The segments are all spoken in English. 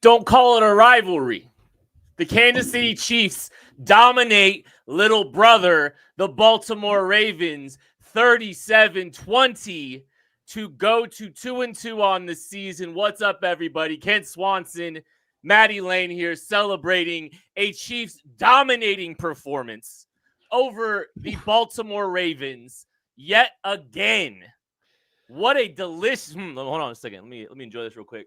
Don't call it a rivalry. The Kansas City Chiefs dominate little brother, the Baltimore Ravens, 37-20 to go to 2-2 on the season. What's up, everybody? Kent Swanson, Matty Lane here, celebrating a Chiefs dominating performance over the Baltimore Ravens yet again. What a delicious... hold on a second. Let me enjoy this real quick.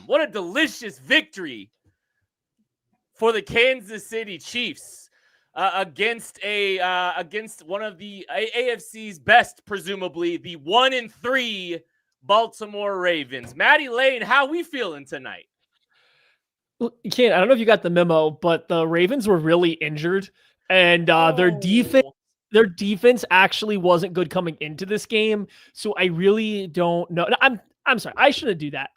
What a delicious victory for the Kansas City Chiefs against one of the AFC's best, presumably the 1-3 Baltimore Ravens. Matty Lane, how we feeling tonight? You can't. I don't know if you got the memo, but the Ravens were really injured, and their defense actually wasn't good coming into this game. So I really don't know. I'm sorry. I shouldn't do that.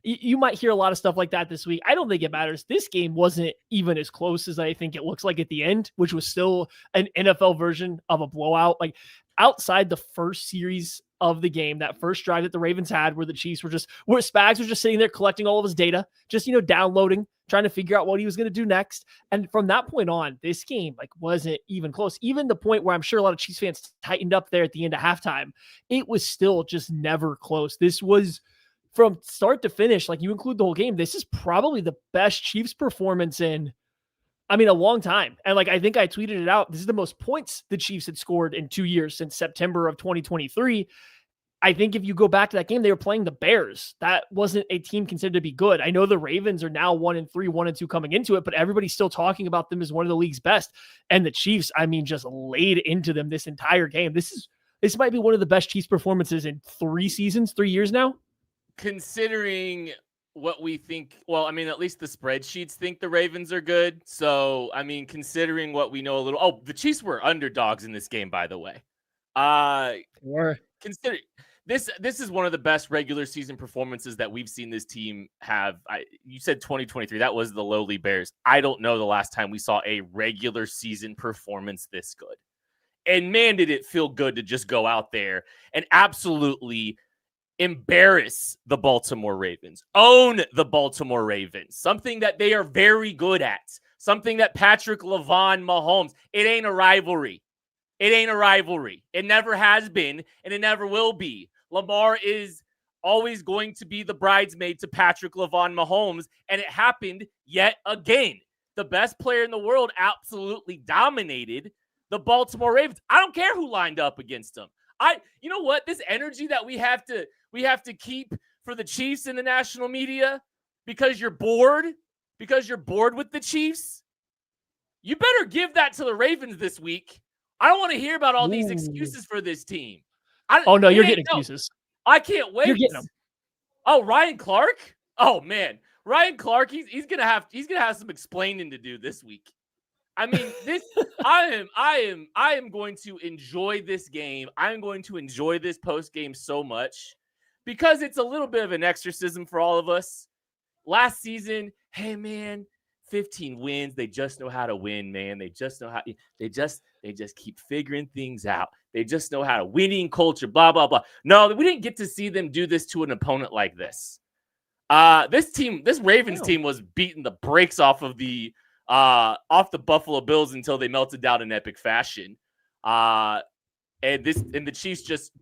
You might hear a lot of stuff like that this week. I don't think it matters. This game wasn't even as close as I think it looks like at the end, which was still an NFL version of a blowout. Like outside the first series of the game, that first drive that the Ravens had where the Chiefs where Spags was just sitting there collecting all of his data, just, downloading, trying to figure out what he was going to do next. And from that point on, this game wasn't even close. Even the point where I'm sure a lot of Chiefs fans tightened up there at the end of halftime, it was still just never close. This was from start to finish, you include the whole game, this is probably the best Chiefs performance in, a long time. And I think I tweeted it out. This is the most points the Chiefs had scored in 2 years since September of 2023. I think if you go back to that game, they were playing the Bears. That wasn't a team considered to be good. I know the Ravens are now 1-3, 1-2 coming into it, but everybody's still talking about them as one of the league's best. And the Chiefs, just laid into them this entire game. This might be one of the best Chiefs performances in 3 years now. Considering what we think, at least the spreadsheets think the Ravens are good. So, considering what we know a little, the Chiefs were underdogs in this game, by the way. Consider this is one of the best regular season performances that we've seen this team have. You said 2023, that was the lowly Bears. I don't know the last time we saw a regular season performance this good. And man, did it feel good to just go out there and absolutely embarrass the Baltimore Ravens, own the Baltimore Ravens, something that they are very good at, something that Patrick Mahomes, it ain't a rivalry. It ain't a rivalry. It never has been, and it never will be. Lamar is always going to be the bridesmaid to Patrick Mahomes, and it happened yet again. The best player in the world absolutely dominated the Baltimore Ravens. I don't care who lined up against them. You know what? This energy that we have to keep for the Chiefs in the national media because you're bored with the Chiefs. You better give that to the Ravens this week. I don't want to hear about all these excuses for this team. You're getting excuses. I can't wait. You're getting them. Oh, Ryan Clark? Oh man, Ryan Clark. He's gonna have some explaining to do this week. I am going to enjoy this game. I'm going to enjoy this post game so much because it's a little bit of an exorcism for all of us. Last season, hey man, 15 wins. They just know how to win, man. They just know how. They just keep figuring things out. They just know how to winning culture. Blah blah blah. No, we didn't get to see them do this to an opponent like this. This Ravens team was beating the brakes off the Buffalo Bills until they melted down in epic fashion. And the Chiefs just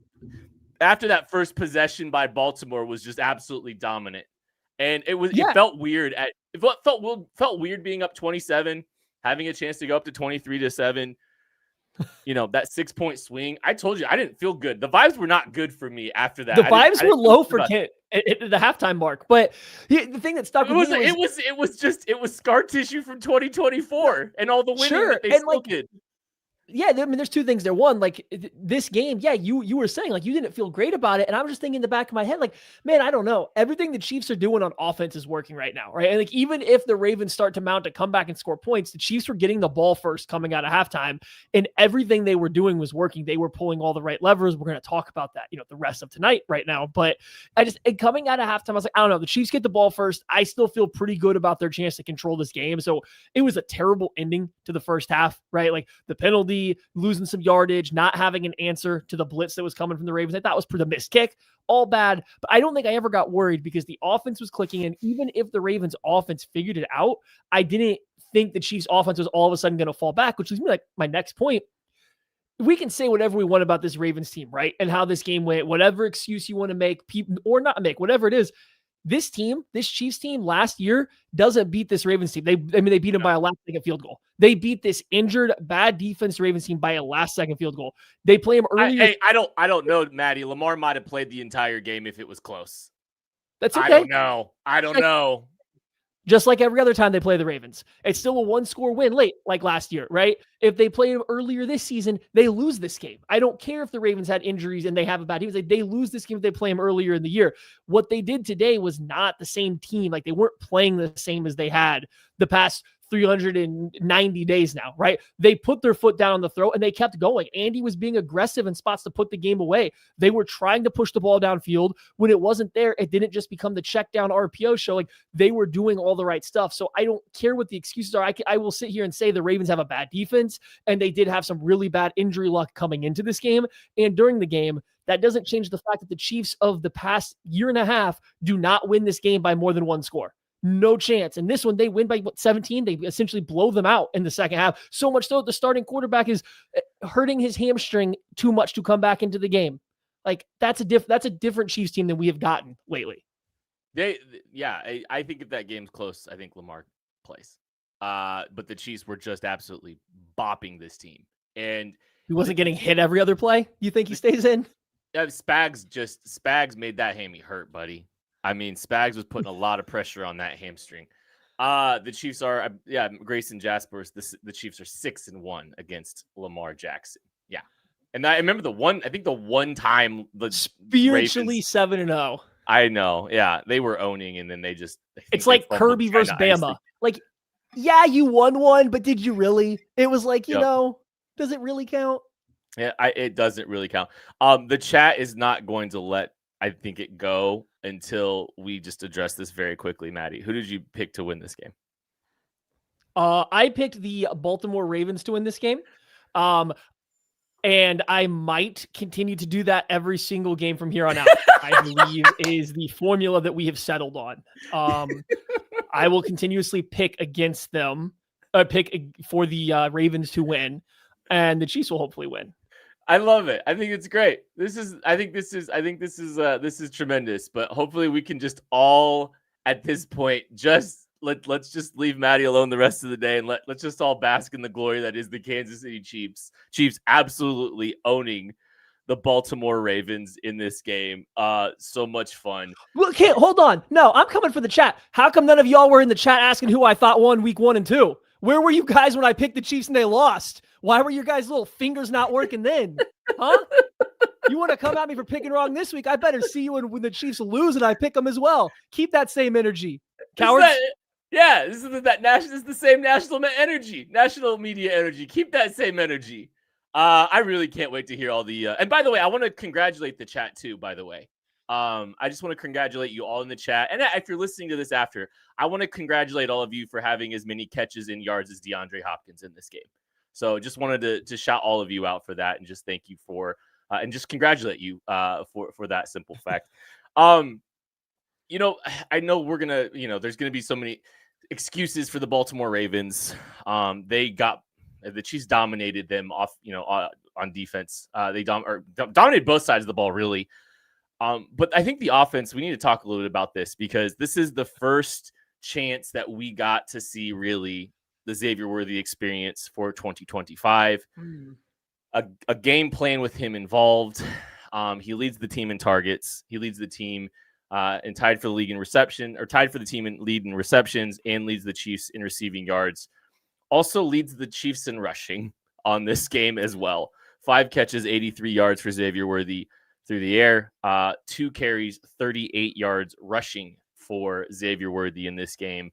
after that first possession by Baltimore was just absolutely dominant. And it felt weird. It felt weird being up 27, having a chance to go up to 23-7. That 6-point swing. I told you I didn't feel good. The vibes were not good for me after that. The vibes were low for Kent at the halftime mark. But the thing that stuck with me it was scar tissue from 2024 and all the winning that they still did. Yeah, there's two things there. One, this game, you were saying you didn't feel great about it, and I was just thinking in the back of my head, man, I don't know. Everything the Chiefs are doing on offense is working right now, right? And even if the Ravens start to mount a comeback and score points, the Chiefs were getting the ball first coming out of halftime, and everything they were doing was working. They were pulling all the right levers. We're going to talk about that, the rest of tonight right now. But coming out of halftime, I was I don't know. The Chiefs get the ball first. I still feel pretty good about their chance to control this game. So it was a terrible ending to the first half, right? The penalty. 3, losing some yardage, not having an answer to the blitz that was coming from the Ravens. I thought was the missed kick, all bad. But I don't think I ever got worried because the offense was clicking. And even if the Ravens offense figured it out, I didn't think the Chiefs offense was all of a sudden going to fall back, which leads me like my next point. We can say whatever we want about this Ravens team, right? And how this game went, whatever excuse you want to make, people or not make, whatever it is. This team, this Chiefs team last year doesn't beat this Ravens team. They beat them by a last-second field goal. They beat this injured, bad defense Ravens team by a last-second field goal. They play them earlier. I don't know, Matty. Lamar might have played the entire game if it was close. That's okay. I don't know. Just like every other time they play the Ravens. It's still a one-score win late, like last year, right? If they played them earlier this season, they lose this game. I don't care if the Ravens had injuries and they have a bad team. They lose this game if they play them earlier in the year. What they did today was not the same team. Like, they weren't playing the same as they had the past 390 days now, right? They put their foot down on the throat and they kept going. Andy was being aggressive in spots to put the game away. They were trying to push the ball downfield. When it wasn't there, it didn't just become the check down RPO show. Like, they were doing all the right stuff. So I don't care what the excuses are. I will sit here and say the Ravens have a bad defense, and they did have some really bad injury luck coming into this game and during the game. That doesn't change the fact that the Chiefs of the past year and a half do not win this game by more than one score. No chance. And this one, they win by 17. They essentially blow them out in the second half. So much so that the starting quarterback is hurting his hamstring too much to come back into the game. Like, that's a different Chiefs team than we have gotten lately. I think if that game's close, I think Lamar plays. But the Chiefs were just absolutely bopping this team. And he wasn't getting hit every other play. You think he stays in? Yeah, Spags made that hammy hurt, buddy. I mean, Spags was putting a lot of pressure on that hamstring. The Chiefs are, Grayson Jaspers. The Chiefs are 6-1 against Lamar Jackson. Yeah, and I remember the one time the spiritually 7-0. I know. Yeah, they were owning, and then it's like Kirby versus Bama. Like, yeah, you won one, but did you really? It was like, does it really count? Yeah, it doesn't really count. The chat is not going to let, I think, it go until we just address this very quickly. Matty, who did you pick to win this game? I picked the Baltimore Ravens to win this game. And I might continue to do that every single game from here on out. I believe is the formula that we have settled on. I will continuously pick against them, pick for the Ravens to win, and the Chiefs will hopefully win. I love it. I think it's great. This is tremendous. But hopefully we can just all at this point let's just leave Matty alone the rest of the day and let's just all bask in the glory that is the Kansas City Chiefs. Chiefs absolutely owning the Baltimore Ravens in this game. So much fun. Well, hold on. No, I'm coming for the chat. How come none of y'all were in the chat asking who I thought won week 1 and 2? Where were you guys when I picked the Chiefs and they lost? Why were your guys' little fingers not working then? Huh? You want to come at me for picking wrong this week? I better see you when the Chiefs lose and I pick them as well. Keep that same energy, cowards. This is the same national media energy. Keep that same energy. I really can't wait to hear all the. And by the way, I want to congratulate the chat too. By the way, I just want to congratulate you all in the chat. And if you're listening to this after, I want to congratulate all of you for having as many catches and yards as DeAndre Hopkins in this game. So just wanted to shout all of you out for that and just thank you for and just congratulate you for that simple fact. I know we're gonna, there's gonna be so many excuses for the Baltimore Ravens. The Chiefs dominated them off, on defense. They dominated both sides of the ball, really. But I think the offense, we need to talk a little bit about this because this is the first chance that we got to see really the Xavier Worthy experience for 2025. A game plan with him involved. He leads the team in targets. He leads the team and tied for the league in reception, or tied for the team in lead in receptions, and leads the Chiefs in receiving yards. Also leads the Chiefs in rushing on this game as well. 5 catches, 83 yards for Xavier Worthy through the air. 2 carries, 38 yards rushing for Xavier Worthy in this game.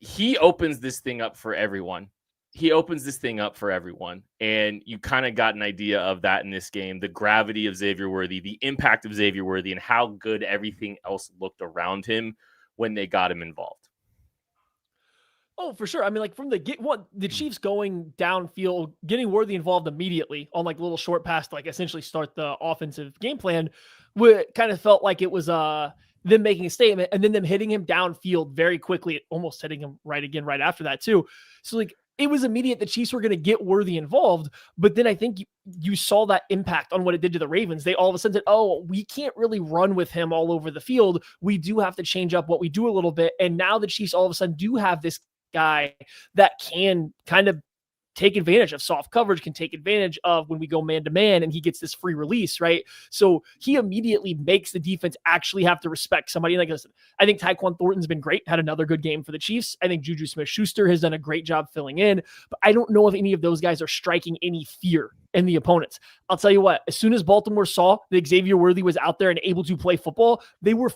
He opens this thing up for everyone. And you kind of got an idea of that in this game, the gravity of Xavier Worthy, the impact of Xavier Worthy, and how good everything else looked around him when they got him involved. Oh, for sure. I mean, like from the Chiefs going downfield, getting Worthy involved immediately on like a little short pass to like essentially start the offensive game plan, kind of felt like it was them making a statement and then them hitting him downfield very quickly, almost hitting him right after that too. So like it was immediate the Chiefs were going to get Worthy involved, but then I think you saw that impact on what it did to the Ravens. They all of a sudden said, oh, we can't really run with him all over the field. We do have to change up what we do a little bit. And now the Chiefs all of a sudden do have this guy that can kind of take advantage of soft coverage, can take advantage of when we go man to man and he gets this free release, right? So he immediately makes the defense actually have to respect somebody. Like I said, I think Tyquan Thornton's been great, had another good game for the Chiefs. I think Juju Smith-Schuster has done a great job filling in, but I don't know if any of those guys are striking any fear in the opponents. I'll tell you what, as soon as Baltimore saw that Xavier Worthy was out there and able to play football, they were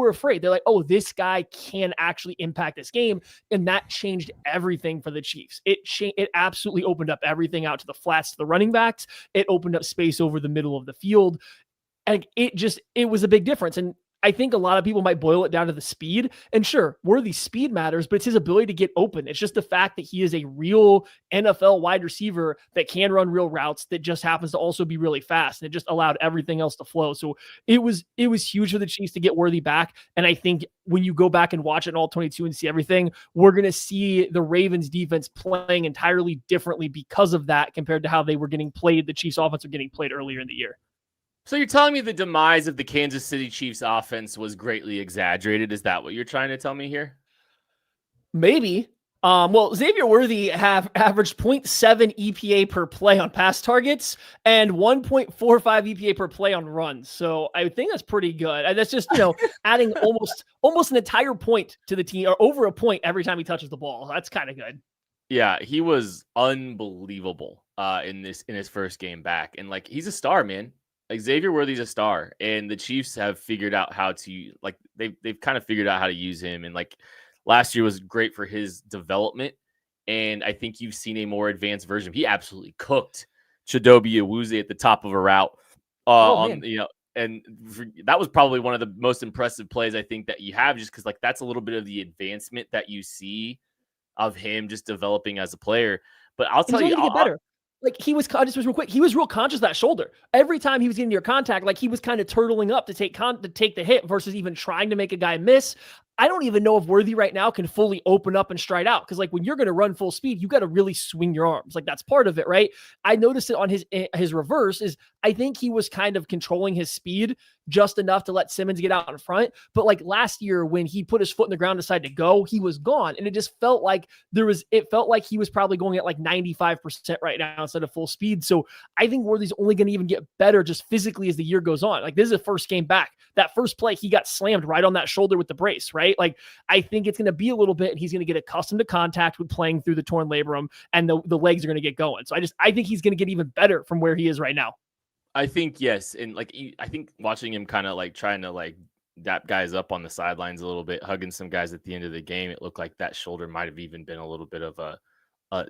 afraid. They're like, oh, this guy can actually impact this game. And that changed everything for the Chiefs. It absolutely opened up everything out to the flats, to the running backs. It opened up space over the middle of the field. And it was a big difference. And I think a lot of people might boil it down to the speed. And sure, Worthy's speed matters, but it's his ability to get open. It's just the fact that he is a real NFL wide receiver that can run real routes, that just happens to also be really fast. And it just allowed everything else to flow. So it was huge for the Chiefs to get Worthy back. And I think when you go back and watch it in all 22 and see everything, we're going to see the Ravens defense playing entirely differently because of that compared to how they were getting played. The Chiefs offense were getting played earlier in the year. So you're telling me the demise of the Kansas City Chiefs offense was greatly exaggerated? Is that what you're trying to tell me here? Maybe. Well, Xavier Worthy have averaged 0.7 EPA per play on pass targets and 1.45 EPA per play on runs. So I think that's pretty good. That's just, adding almost an entire point to the team, or over a point every time he touches the ball. That's kind of good. Yeah, he was unbelievable in his first game back. And like, he's a star, man. Like, Xavier Worthy's a star, and the Chiefs have figured out how to, like, they've kind of figured out how to use him. And like, last year was great for his development, and I think you've seen a more advanced version. He absolutely cooked Chidobe Awuzie at the top of a route. And that was probably one of the most impressive plays I think that you have, just because like that's a little bit of the advancement that you see of him just developing as a player. But I'll tell you, better. Like he was real quick. He was real conscious of that shoulder. Every time he was getting your contact, like he was kind of turtling up to take the hit versus even trying to make a guy miss. I don't even know if Worthy right now can fully open up and stride out. Cause like when you're going to run full speed, you got to really swing your arms. Like that's part of it. Right. I noticed it on his reverse is I think he was kind of controlling his speed just enough to let Simmons get out in front. But like last year when he put his foot in the ground, decided to go, he was gone. And it just felt like it felt like he was probably going at like 95% right now instead of full speed. So I think Worthy's only going to even get better just physically as the year goes on. Like this is a first game back. That first play, he got slammed right on that shoulder with the brace, right? Like I think it's going to be a little bit, and he's going to get accustomed to contact with playing through the torn labrum, and the legs are going to get going. So I think he's going to get even better from where he is right now. I think yes, and like I think watching him kind of like trying to like dap guys up on the sidelines a little bit, hugging some guys at the end of the game, it looked like that shoulder might have even been a little bit of a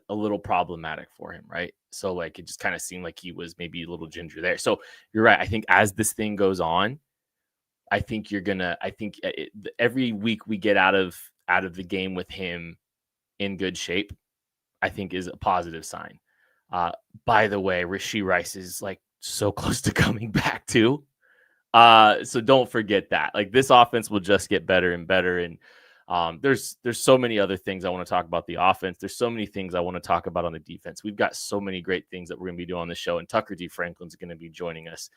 little problematic for him, right? So like it just kind of seemed like he was maybe a little ginger there. So you're right. I think as this thing goes on, I think every week we get out of the game with him in good shape, I think is a positive sign. By the way, Rashee Rice is like so close to coming back too. So don't forget that. Like this offense will just get better and better. And there's so many other things I want to talk about the offense. There's so many things I want to talk about on the defense. We've got so many great things that we're going to be doing on the show. And Tucker D. Franklin's going to be joining us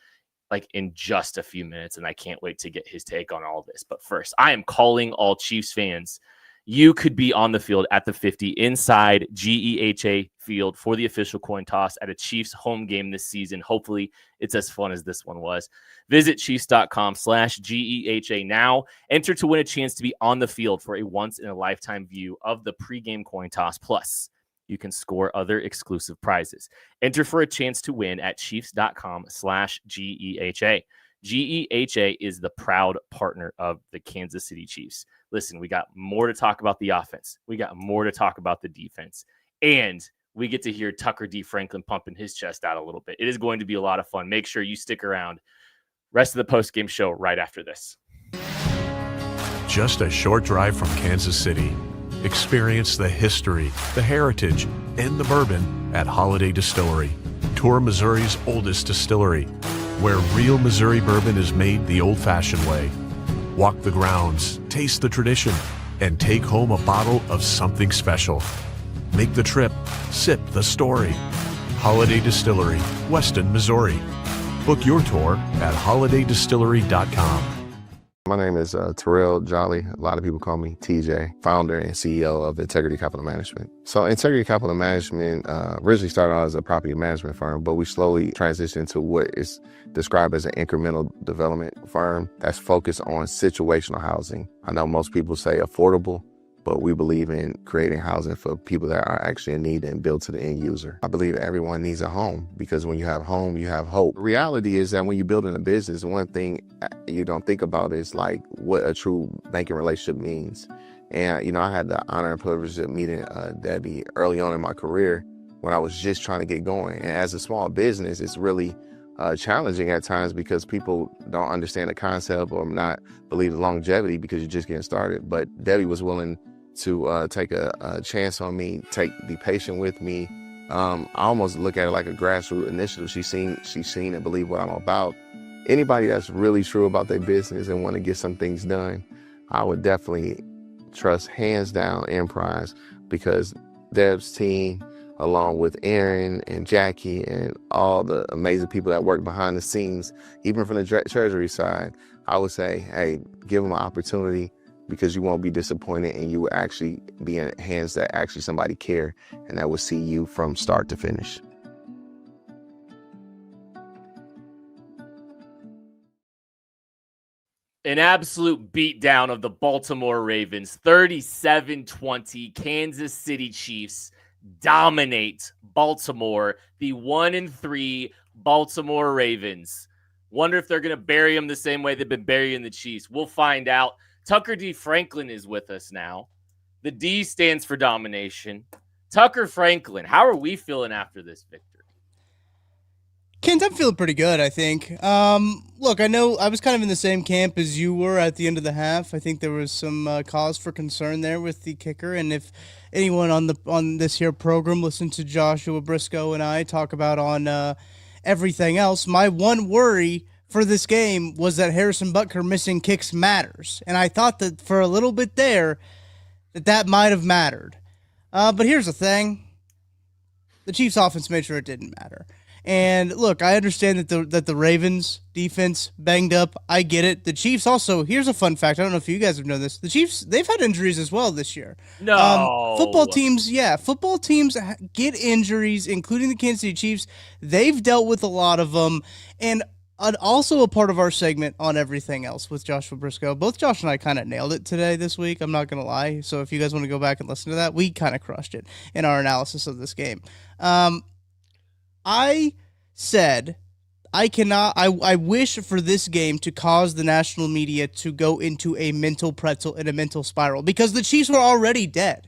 like in just a few minutes. And I can't wait to get his take on all of this. But first, I am calling all Chiefs fans. You could be on the field at the 50 inside GEHA field for the official coin toss at a Chiefs home game this season. Hopefully it's as fun as this one was. Visit Chiefs.com/GEHA now. Enter to win a chance to be on the field for a once in a lifetime view of the pregame coin toss. Plus, you can score other exclusive prizes. Enter for a chance to win at Chiefs.com/GEHA. GEHA is the proud partner of the Kansas City Chiefs. Listen, we got more to talk about the offense. We got more to talk about the defense. And we get to hear Tucker D. Franklin pumping his chest out a little bit. It is going to be a lot of fun. Make sure you stick around. Rest of the post-game show right after this. Just a short drive from Kansas City, Experience the history, the heritage, and the bourbon at Holiday Distillery. Tour Missouri's oldest distillery, where real Missouri bourbon is made the old-fashioned way. Walk the grounds, taste the tradition, and take home a bottle of something special. Make the trip, sip the story. Holiday Distillery, Weston, Missouri. Book your tour at holidaydistillery.com. My name is Terrell Jolly. A lot of people call me TJ, founder and CEO of Integrity Capital Management. So Integrity Capital Management originally started out as a property management firm, but we slowly transitioned to what is described as an incremental development firm that's focused on situational housing. I know most people say affordable, but we believe in creating housing for people that are actually in need and built to the end user. I believe everyone needs a home, because when you have home, you have hope. The reality is that when you're building a business, one thing you don't think about is like what a true banking relationship means. And, I had the honor and privilege of meeting Debbie early on in my career when I was just trying to get going. And as a small business, it's really challenging at times because people don't understand the concept or not believe the longevity because you're just getting started. But Debbie was willing to take a chance on me, be patient with me. I almost look at it like a grassroots initiative. She's seen and believe what I'm about. Anybody that's really true about their business and want to get some things done, I would definitely trust hands down Emprise, because Deb's team, along with Aaron and Jackie and all the amazing people that work behind the scenes, even from the treasury side, I would say, hey, give them an opportunity, because you won't be disappointed and you will actually be in hands that actually somebody care and that will see you from start to finish. An absolute beatdown of the Baltimore Ravens, 37-20. Kansas City Chiefs dominate Baltimore, the 1-3 Baltimore Ravens. Wonder if they're going to bury them the same way they've been burying the Chiefs. We'll find out. Tucker D. Franklin is with us now. The D stands for domination. Tucker Franklin, how are we feeling after this victory? Kent, I'm feeling pretty good, I think. Look, I know I was kind of in the same camp as you were at the end of the half. I think there was some cause for concern there with the kicker, and if anyone on this here program listened to Joshua Briscoe and I talk about on everything else, my one worry for this game was that Harrison Butker missing kicks matters, and I thought that for a little bit there that might have mattered. But here's the thing. The Chiefs' offense made sure it didn't matter. And look, I understand that the Ravens defense banged up. I get it. The Chiefs also, here's a fun fact. I don't know if you guys have known this. The Chiefs, they've had injuries as well this year. No. Football teams get injuries, including the Kansas City Chiefs. They've dealt with a lot of them. And also a part of our segment on everything else with Joshua Briscoe. Both Josh and I kind of nailed it this week. I'm not going to lie. So if you guys want to go back and listen to that, we kind of crushed it in our analysis of this game. I said I wish for this game to cause the national media to go into a mental pretzel and a mental spiral, because the Chiefs were already dead.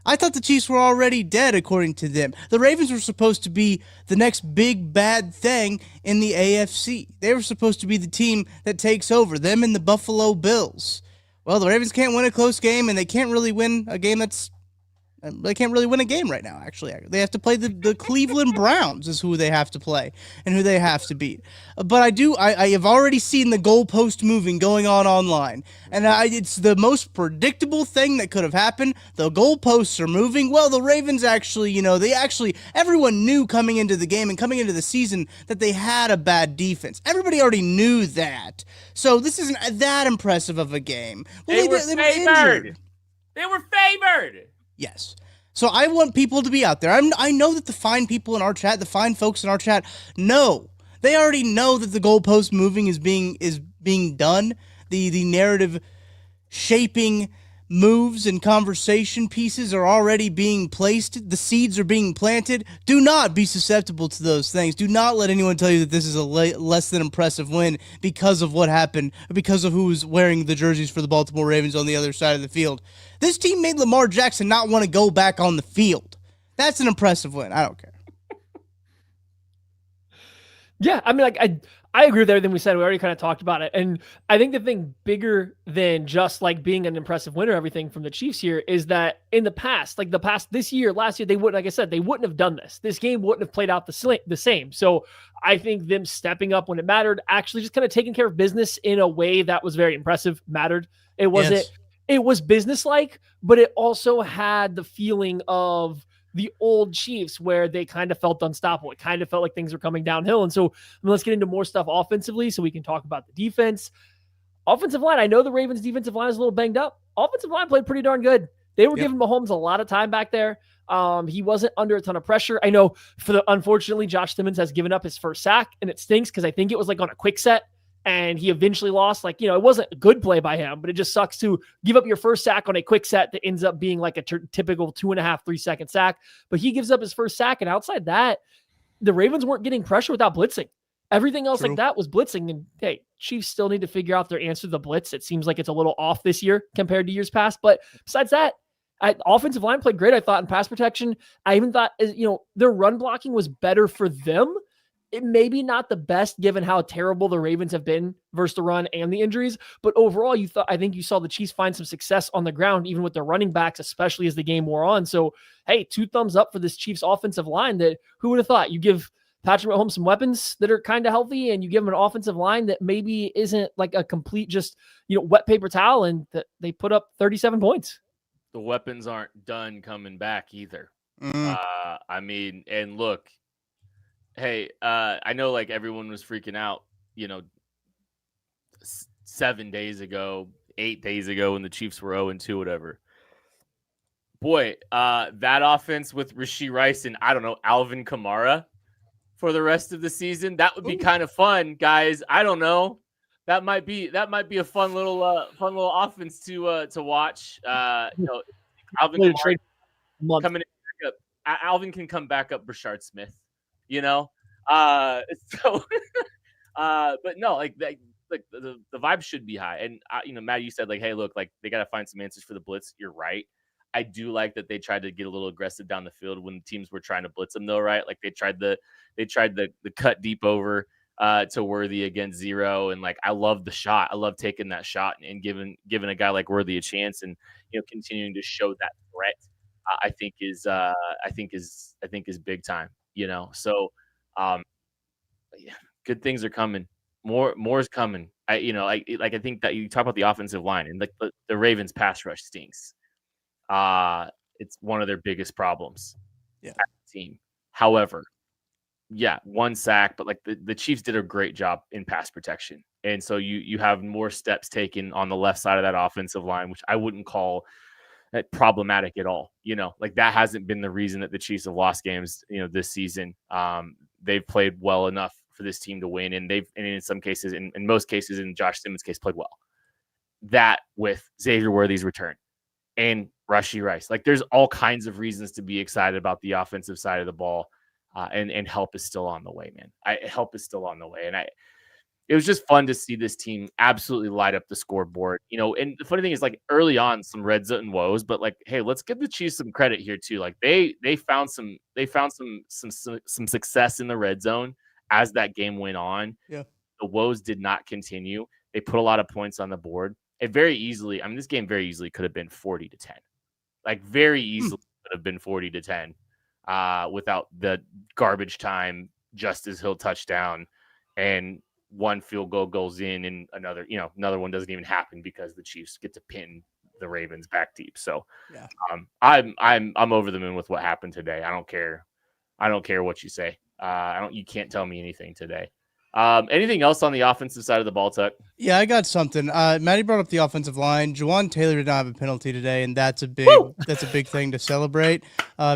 I thought the Chiefs were already dead, according to them. The Ravens were supposed to be the next big bad thing in the AFC. They were supposed to be the team that takes over, them and the Buffalo Bills. Well, the Ravens can't win a close game, and they can't really win a game They can't really win a game right now, actually. They have to play the Cleveland Browns is who they have to play and who they have to beat. But I have already seen the goalpost moving going on online. And it's the most predictable thing that could have happened. The goalposts are moving. Well, the Ravens actually, everyone knew coming into the game and coming into the season that they had a bad defense. Everybody already knew that. So this isn't that impressive of a game. Well, they were favored. They were favored. Yes. So I want people to be out there. I know that the fine people in our chat, the fine folks in our chat, know. They already know that the goalpost moving is being done. The narrative shaping moves and conversation pieces are already being placed. The seeds are being planted. Do not be susceptible to those things. Do not let anyone tell you that this is a less than impressive win because of what happened, or because of who was wearing the jerseys for the Baltimore Ravens on the other side of the field. This team made Lamar Jackson not want to go back on the field. That's an impressive win. I don't care. Yeah, I mean, I agree with everything we said. We already kind of talked about it. And I think the thing bigger than just like being an impressive winner, everything from the Chiefs here is that in the past, like this year, last year, they wouldn't, like I said, they wouldn't have done this. This game wouldn't have played out the same. So I think them stepping up when it mattered, actually just kind of taking care of business in a way that was very impressive, mattered. It wasn't, it was businesslike, but it also had the feeling of the old Chiefs where they kind of felt unstoppable. It kind of felt like things were coming downhill. And so let's get into more stuff offensively so we can talk about the defense. Offensive line, I know the Ravens defensive line is a little banged up. Offensive line played pretty darn good. They were giving Mahomes a lot of time back there. He wasn't under a ton of pressure. I know unfortunately, Josh Simmons has given up his first sack, and it stinks because I think it was like on a quick set. And he eventually lost. Like, it wasn't a good play by him, but it just sucks to give up your first sack on a quick set that ends up being like a typical 2.5, 3 second sack. But he gives up his first sack. And outside that, the Ravens weren't getting pressure without blitzing. Everything else like that was blitzing. And hey, Chiefs still need to figure out their answer to the blitz. It seems like it's a little off this year compared to years past. But besides that, offensive line played great, I thought, in pass protection. I even thought, their run blocking was better for them. It may be not the best given how terrible the Ravens have been versus the run and the injuries, but overall, I think you saw the Chiefs find some success on the ground, even with their running backs, especially as the game wore on. So, hey, 2 thumbs up for this Chiefs offensive line. That who would have thought? You give Patrick Mahomes some weapons that are kind of healthy, and you give him an offensive line that maybe isn't like a complete just wet paper towel, and they put up 37 points. The weapons aren't done coming back either. And look. Hey, I know like everyone was freaking out, 7 days ago, 8 days ago when the Chiefs were 0-2, whatever. Boy, that offense with Rashee Rice and I don't know, Alvin Kamara for the rest of the season, that would be kind of fun, guys. I don't know. That might be a fun little offense to watch. Alvin Kamara coming back up. Alvin can come back up Brashard Smith. But no, like the vibe should be high. And Matt, you said like, hey, look, like they got to find some answers for the blitz. You're right. I do like that they tried to get a little aggressive down the field when teams were trying to blitz them, though, right? Like they tried the cut deep over to Worthy against zero, and like I love the shot. I love taking that shot and giving a guy like Worthy a chance, and continuing to show that threat. I think is big time. So good things are coming. More is coming. I think that you talk about the offensive line and like the Ravens pass rush stinks. It's one of their biggest problems. As a team. However, 1 sack, but like the Chiefs did a great job in pass protection. And so you have more steps taken on the left side of that offensive line, which I wouldn't call problematic at all. Like that hasn't been the reason that the Chiefs have lost games, this season. They've played well enough for this team to win, and in some cases, in most cases, in Josh Simmons' case, played well. That with Xavier Worthy's return and Rashee Rice, like there's all kinds of reasons to be excited about the offensive side of the ball, and help is still on the way, man. Help is still on the way, and it was just fun to see this team absolutely light up the scoreboard, and the funny thing is like early on some red zone woes, but like, hey, let's give the Chiefs some credit here too. Like they found some success in the red zone as that game went on. Yeah. The woes did not continue. They put a lot of points on the board. It very easily, this game very easily could have been 40-10. Like very easily could have been 40-10 without the garbage time Justice Hill touchdown and one field goal goes in and another one doesn't even happen because the Chiefs get to pin the Ravens back deep. So I'm over the moon with what happened today. I don't care what you say. You can't tell me anything today. Anything else on the offensive side of the ball, Tuck? Yeah, I got something. Matty brought up the offensive line. Juwan Taylor did not have a penalty today, and that's a big thing to celebrate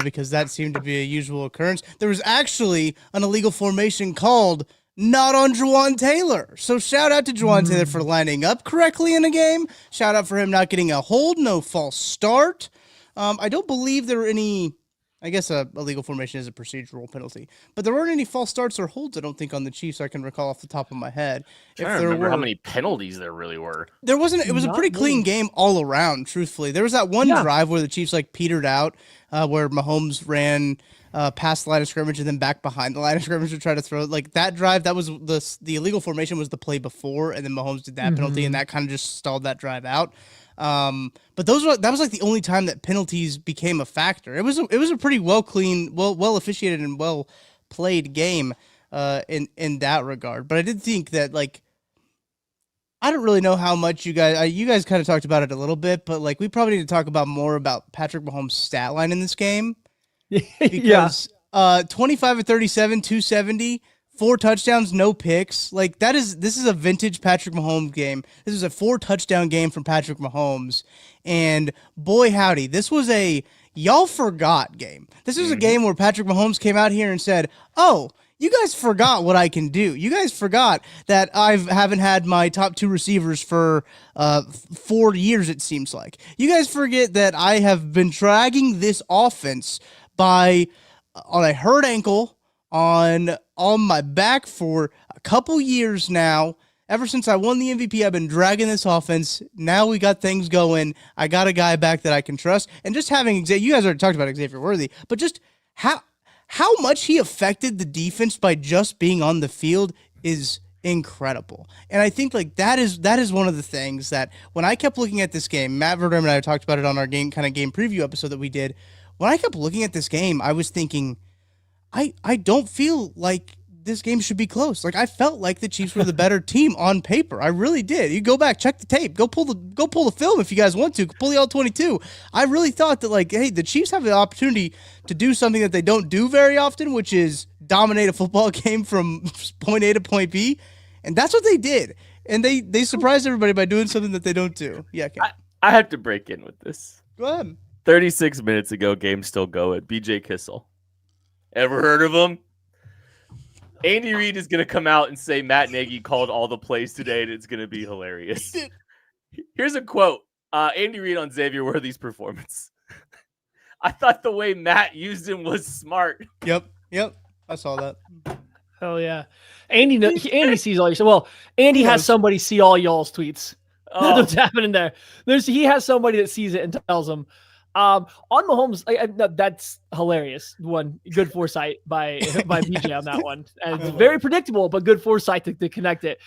because that seemed to be a usual occurrence. There was actually an illegal formation called not on Juwan Taylor. So shout out to Juwan Taylor for lining up correctly in a game. Shout out for him not getting a hold, no false start. I don't believe there were any. I guess a illegal formation is a procedural penalty, but there weren't any false starts or holds, I don't think, on the Chiefs I can recall off the top of my head. I don't remember how many penalties there really were. There wasn't. It was a pretty clean game all around, truthfully. There was that one drive where the Chiefs petered out, where Mahomes ran past the line of scrimmage and then back behind the line of scrimmage to try to throw. Like that drive, that was the illegal formation was the play before, and then Mahomes did that penalty, and that kind of just stalled that drive out. But that was like the only time that penalties became a factor. It was a pretty well officiated and well played game in that regard. But I did think that, like, I don't really know how much you guys kind of talked about it a little bit, but like we probably need to talk about more about Patrick Mahomes' stat line in this game. Because 25 of 37, 270, 4 touchdowns, no picks. Like this is a vintage Patrick Mahomes game. This is a 4 touchdown game from Patrick Mahomes. And boy howdy, this was a y'all forgot game. This was a game where Patrick Mahomes came out here and said, "Oh, you guys forgot what I can do. You guys forgot that I haven't had my top 2 receivers for 4 years, it seems like. You guys forget that I have been dragging this offense on a hurt ankle, on my back for a couple years now. Ever since I won the MVP, I've been dragging this offense. Now we got things going. I got a guy back that I can trust." And just having you guys already talked about Xavier Worthy, but just how much he affected the defense by just being on the field is incredible. And I think like that is one of the things that when I kept looking at this game, Matt Verdum and I talked about it on our game preview episode that we did. When I kept looking at this game, I was thinking, I don't feel like this game should be close. Like I felt like the Chiefs were the better team on paper. I really did. You go back, check the tape, go pull the film if you guys want to. Pull the all 22. I really thought that like, hey, the Chiefs have the opportunity to do something that they don't do very often, which is dominate a football game from point A to point B, and that's what they did. And they surprised everybody by doing something that they don't do. Yeah, I have to break in with this. Go ahead. 36 minutes ago, game still going. BJ Kissel. Ever heard of him? Andy Reid is going to come out and say Matt Nagy called all the plays today, and it's going to be hilarious. Here's a quote. Andy Reid on Xavier Worthy's performance. "I thought the way Matt used him was smart." Yep. I saw that. Oh, yeah. Andy sees all your... Well, Andy has somebody see all y'all's tweets. That's what's happening there. He has somebody that sees it and tells him. On Mahomes, that's hilarious. One good foresight by BJ on that one. And it's very predictable, but good foresight to connect it.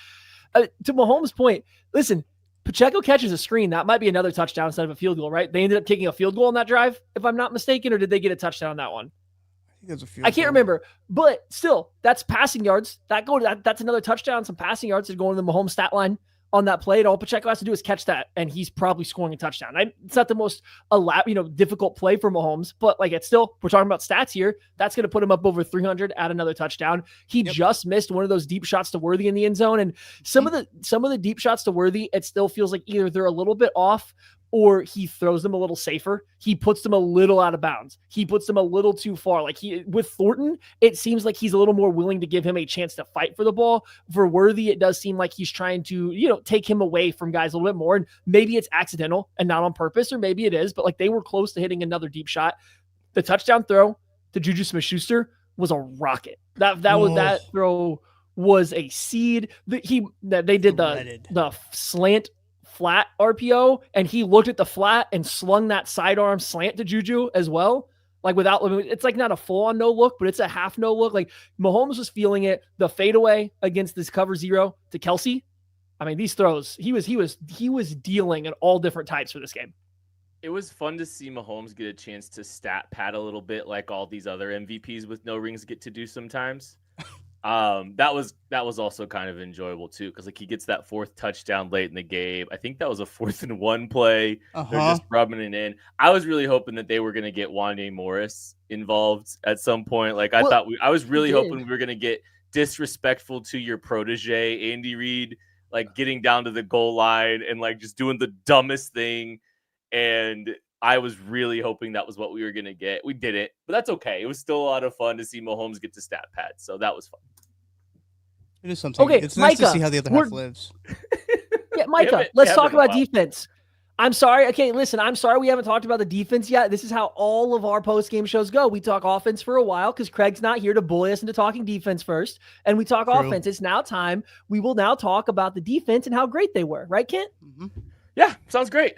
To Mahomes' point, listen, Pacheco catches a screen. That might be another touchdown instead of a field goal, right? They ended up taking a field goal on that drive, if I'm not mistaken, or did they get a touchdown on that one? I can't remember, but still, that's passing yards. That's another touchdown. Some passing yards is going to the Mahomes stat line on that play. And all Pacheco has to do is catch that, and he's probably scoring a touchdown. It's not the most difficult play for Mahomes, but like it's still, we're talking about stats here. That's going to put him up over 300 at another touchdown. He just missed one of those deep shots to Worthy in the end zone, and some of the deep shots to Worthy, it still feels like either they're a little bit off or he throws them a little safer. He puts them a little out of bounds. He puts them a little too far. Like with Thornton, it seems like he's a little more willing to give him a chance to fight for the ball. For Worthy, it does seem like he's trying to, take him away from guys a little bit more. And maybe it's accidental and not on purpose, or maybe it is, but like they were close to hitting another deep shot. The touchdown throw to Juju Smith-Schuster was a rocket. That throw was a seed. They did the slant flat RPO, and he looked at the flat and slung that sidearm slant to Juju as well. Like it's like not a full on no look, but it's a half no look. Like Mahomes was feeling it. The fadeaway against this cover 0 to Kelsey. I mean, these throws, he was dealing in all different types for this game. It was fun to see Mahomes get a chance to stat pad a little bit, like all these other MVPs with no rings get to do sometimes. That was also kind of enjoyable too, because like he gets that 4th touchdown late in the game. I think that was a 4th and 1 play. They're just rubbing it in. I was really hoping that they were going to get Wanye Morris involved at some point. Like I was really hoping we were going to get disrespectful to your protege Andy Reid, like getting down to the goal line and like just doing the dumbest thing. And I was really hoping that was what we were going to get. We didn't, but that's okay. It was still a lot of fun to see Mahomes get to stat pad. So that was fun. It is something. Okay, it's nice to see how the other half lives. Yeah, Micah, let's talk about defense. I'm sorry. Okay, listen, I'm sorry we haven't talked about the defense yet. This is how all of our post-game shows go. We talk offense for a while because Craig's not here to bully us into talking defense first. And we talk offense. It's now time. We will now talk about the defense and how great they were. Right, Kent? Yeah, sounds great.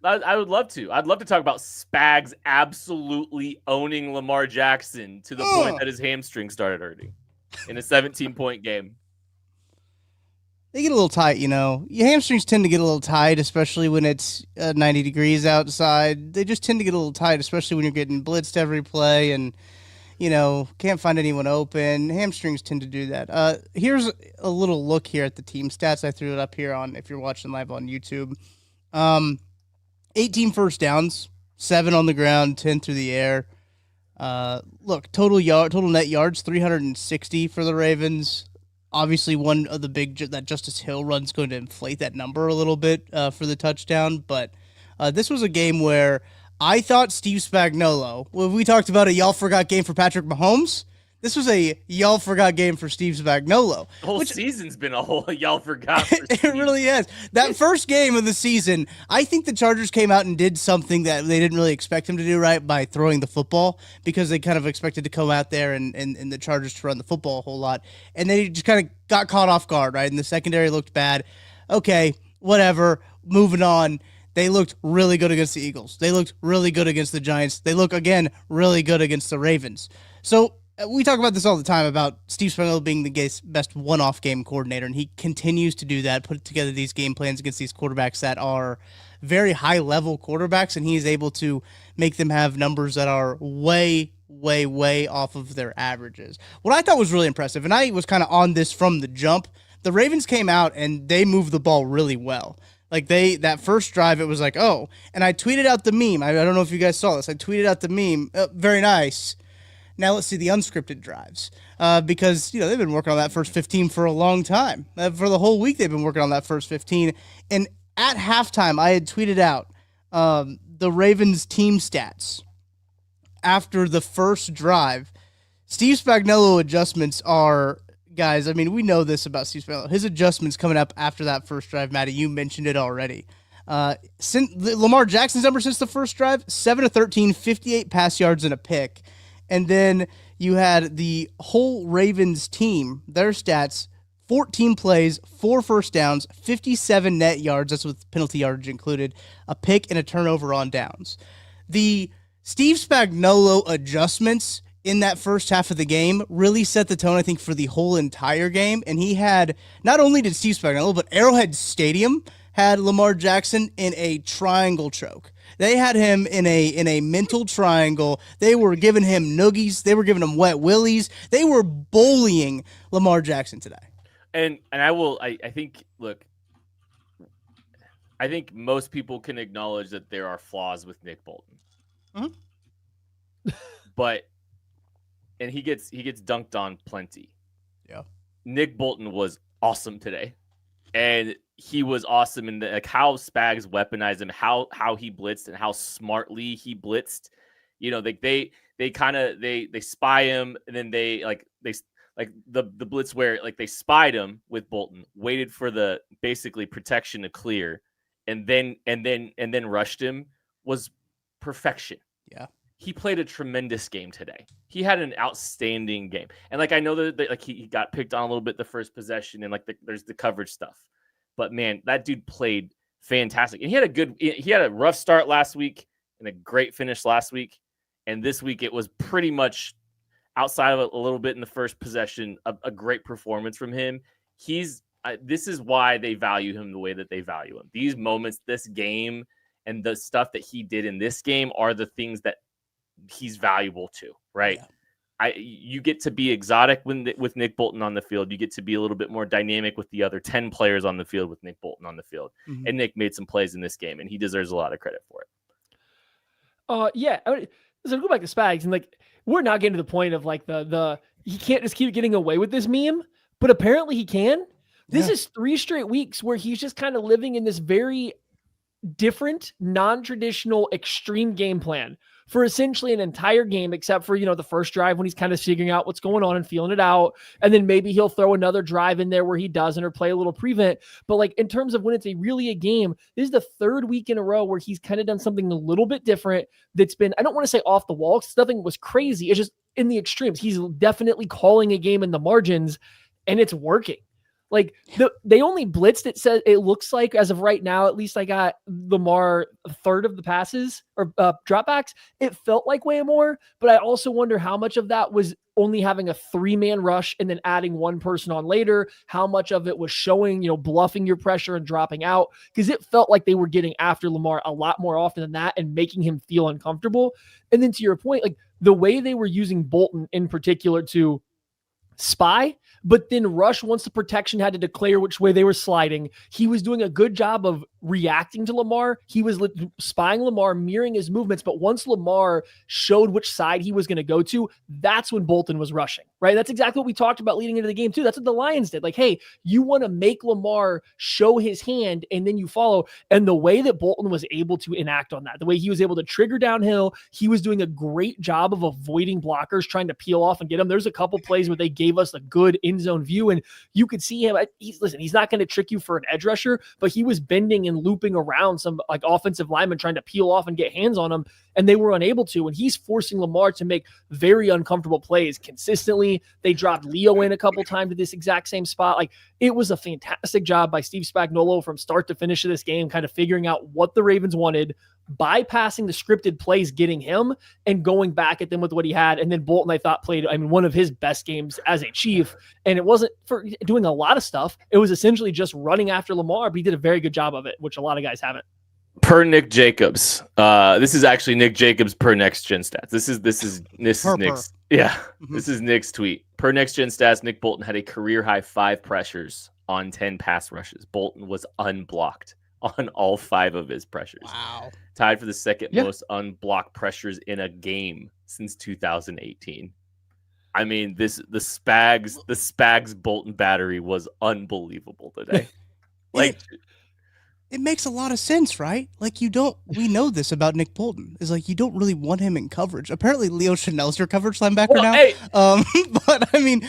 I would love to. I'd love to talk about Spags absolutely owning Lamar Jackson to the point that his hamstring started hurting in a 17-point game. They get a little tight, Your hamstrings tend to get a little tight, especially when it's 90 degrees outside. They just tend to get a little tight, especially when you're getting blitzed every play and, can't find anyone open. Hamstrings tend to do that. Here's a little look here at the team stats. I threw it up here if you're watching live on YouTube. 18 first downs, 7 on the ground, 10 through the air. Look, total net yards, 360 for the Ravens. Obviously, one of the that Justice Hill run's going to inflate that number a little bit for the touchdown. But this was a game where I thought Steve Spagnuolo, when we talked about a y'all forgot game for Patrick Mahomes, this was a y'all forgot game for Steve Spagnuolo. The whole season's been a whole y'all forgot for Steve. It really is. That first game of the season, I think the Chargers came out and did something that they didn't really expect him to do right by throwing the football, because they kind of expected to come out there and the Chargers to run the football a whole lot. And they just kind of got caught off guard, right? And the secondary looked bad. Okay, whatever. Moving on. They looked really good against the Eagles. They looked really good against the Giants. They look, again, really good against the Ravens. So we talk about this all the time about Steve Spagnuolo being the best one-off game coordinator, and he continues to do that, put together these game plans against these quarterbacks that are very high-level quarterbacks, and he is able to make them have numbers that are way, way, way off of their averages. What I thought was really impressive, and I was kind of on this from the jump, the Ravens came out and they moved the ball really well. Like that first drive, it was like, oh, and I tweeted out the meme. I don't know if you guys saw this. I tweeted out the meme. Very nice. Now let's see the unscripted drives, because they've been working on that first 15 for a long time. For the whole week, they've been working on that first 15. And at halftime, I had tweeted out the Ravens team stats after the first drive. Steve Spagnuolo adjustments are, guys, I mean, we know this about Steve Spagnuolo. His adjustments coming up after that first drive, Matty, you mentioned it already. Lamar Jackson's number since the first drive, 7 of 13, 58 pass yards and a pick. And then you had the whole Ravens team, their stats, 14 plays, 4 first downs, 57 net yards, that's with penalty yardage included, a pick and a turnover on downs. The Steve Spagnuolo adjustments in that first half of the game really set the tone, I think, for the whole entire game. And he had, not only did Steve Spagnuolo, but Arrowhead Stadium had Lamar Jackson in a triangle choke. They had him in a mental triangle. They were giving him noogies. They were giving him wet willies. They were bullying Lamar Jackson today. And I think, look, I think most people can acknowledge that there are flaws with Nick Bolton. Mm-hmm. And he gets dunked on plenty. Yeah. Nick Bolton was awesome today. And he was awesome in how Spags weaponized him, how he blitzed and how smartly he blitzed. They spy him, and then they the blitz where they spied him with Bolton, waited for the basically protection to clear, and then rushed him was perfection. Yeah. He played a tremendous game today. He had an outstanding game. And I know that he got picked on a little bit the first possession, and there's the coverage stuff. But man, that dude played fantastic. And he had a rough start last week and a great finish last week. And this week it was pretty much outside of a little bit in the first possession, a great performance from him. This is why they value him the way that they value him. These moments, this game, and the stuff that he did in this game are the things that he's valuable to, right? Yeah. You get to be exotic with Nick Bolton on the field. You get to be a little bit more dynamic with the other 10 players on the field with Nick Bolton on the field. Mm-hmm. And Nick made some plays in this game, and he deserves a lot of credit for it. Yeah. So go back to Spags, and we're not getting to the point of the he can't just keep getting away with this meme, but apparently he can. This is 3 straight weeks where he's just kind of living in this very different, non-traditional, extreme game plan for essentially an entire game, except for, the first drive when he's kind of figuring out what's going on and feeling it out. And then maybe he'll throw another drive in there where he doesn't, or play a little prevent. But in terms of when it's really a game, this is the 3rd week in a row where he's kind of done something a little bit different that's been, I don't want to say off the wall, because nothing was crazy. It's just in the extremes. He's definitely calling a game in the margins, and it's working. Like they only blitzed, it looks like, as of right now, at least I got Lamar a third of the passes or dropbacks. It felt like way more, but I also wonder how much of that was only having a 3-man rush and then adding one person on later. How much of it was showing, bluffing your pressure and dropping out? Because it felt like they were getting after Lamar a lot more often than that and making him feel uncomfortable. And then to your point, like the way they were using Bolton in particular to spy, but then rush once the protection had to declare which way they were sliding. He was doing a good job of reacting to Lamar. He was spying Lamar, mirroring his movements, but once Lamar showed which side he was going to go to, that's when Bolton was rushing, right? That's exactly what we talked about leading into the game too. That's what the Lions did. Like, hey, you want to make Lamar show his hand and then you follow. And the way that Bolton was able to enact on that, the way he was able to trigger downhill, he was doing a great job of avoiding blockers, trying to peel off and get him. There's a couple plays where they gave us a good end zone view and you could see him. He's not going to trick you for an edge rusher, but he was bending and looping around some like offensive linemen trying to peel off and get hands on him, and they were unable to. And he's forcing Lamar to make very uncomfortable plays consistently. They dropped Leo in a couple times to this exact same spot. Like, it was a fantastic job by Steve Spagnuolo from start to finish of this game, kind of figuring out what the Ravens wanted, bypassing the scripted plays, getting him, and going back at them with what he had. And then Bolton, I thought, played, one of his best games as a Chief. And it wasn't for doing a lot of stuff. It was essentially just running after Lamar, but he did a very good job of it, which a lot of guys haven't. Per Nick Jacobs. This is actually Nick Jacobs per Next Gen Stats. This is Nick's. Yeah, This is Nick's tweet. Per Next Gen Stats, Nick Bolton had a career high 5 pressures on 10 pass rushes. Bolton was unblocked on all 5 of his pressures. Wow. Tied for the second most unblocked pressures in a game since 2018. I mean, the Spags Bolton battery was unbelievable today. Like, it makes a lot of sense, right? Like, we know this about Nick Bolton, is like, you don't really want him in coverage. Apparently Leo Chanel's your coverage linebacker now. Hey, but I mean,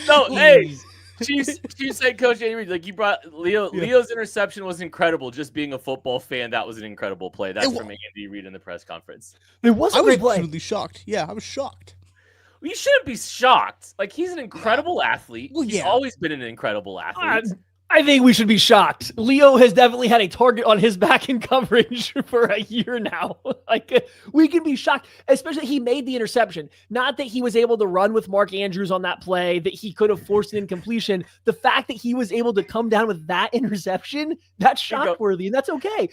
Chiefs head coach Andy Reid, like, you brought Leo. Yeah. Leo's interception was incredible. Just being a football fan, that was an incredible play. That's from Andy Reid in the press conference. It was a great play. Truly shocked. Yeah, I was shocked. You shouldn't be shocked. Like, he's an incredible athlete. Well, he's always been an incredible athlete. I think we should be shocked. Leo has definitely had a target on his back in coverage for a year now. Like, we can be shocked, especially he made the interception. Not that he was able to run with Mark Andrews on that play, that he could have forced an incompletion. The fact that he was able to come down with that interception, that's shock-worthy, and that's okay.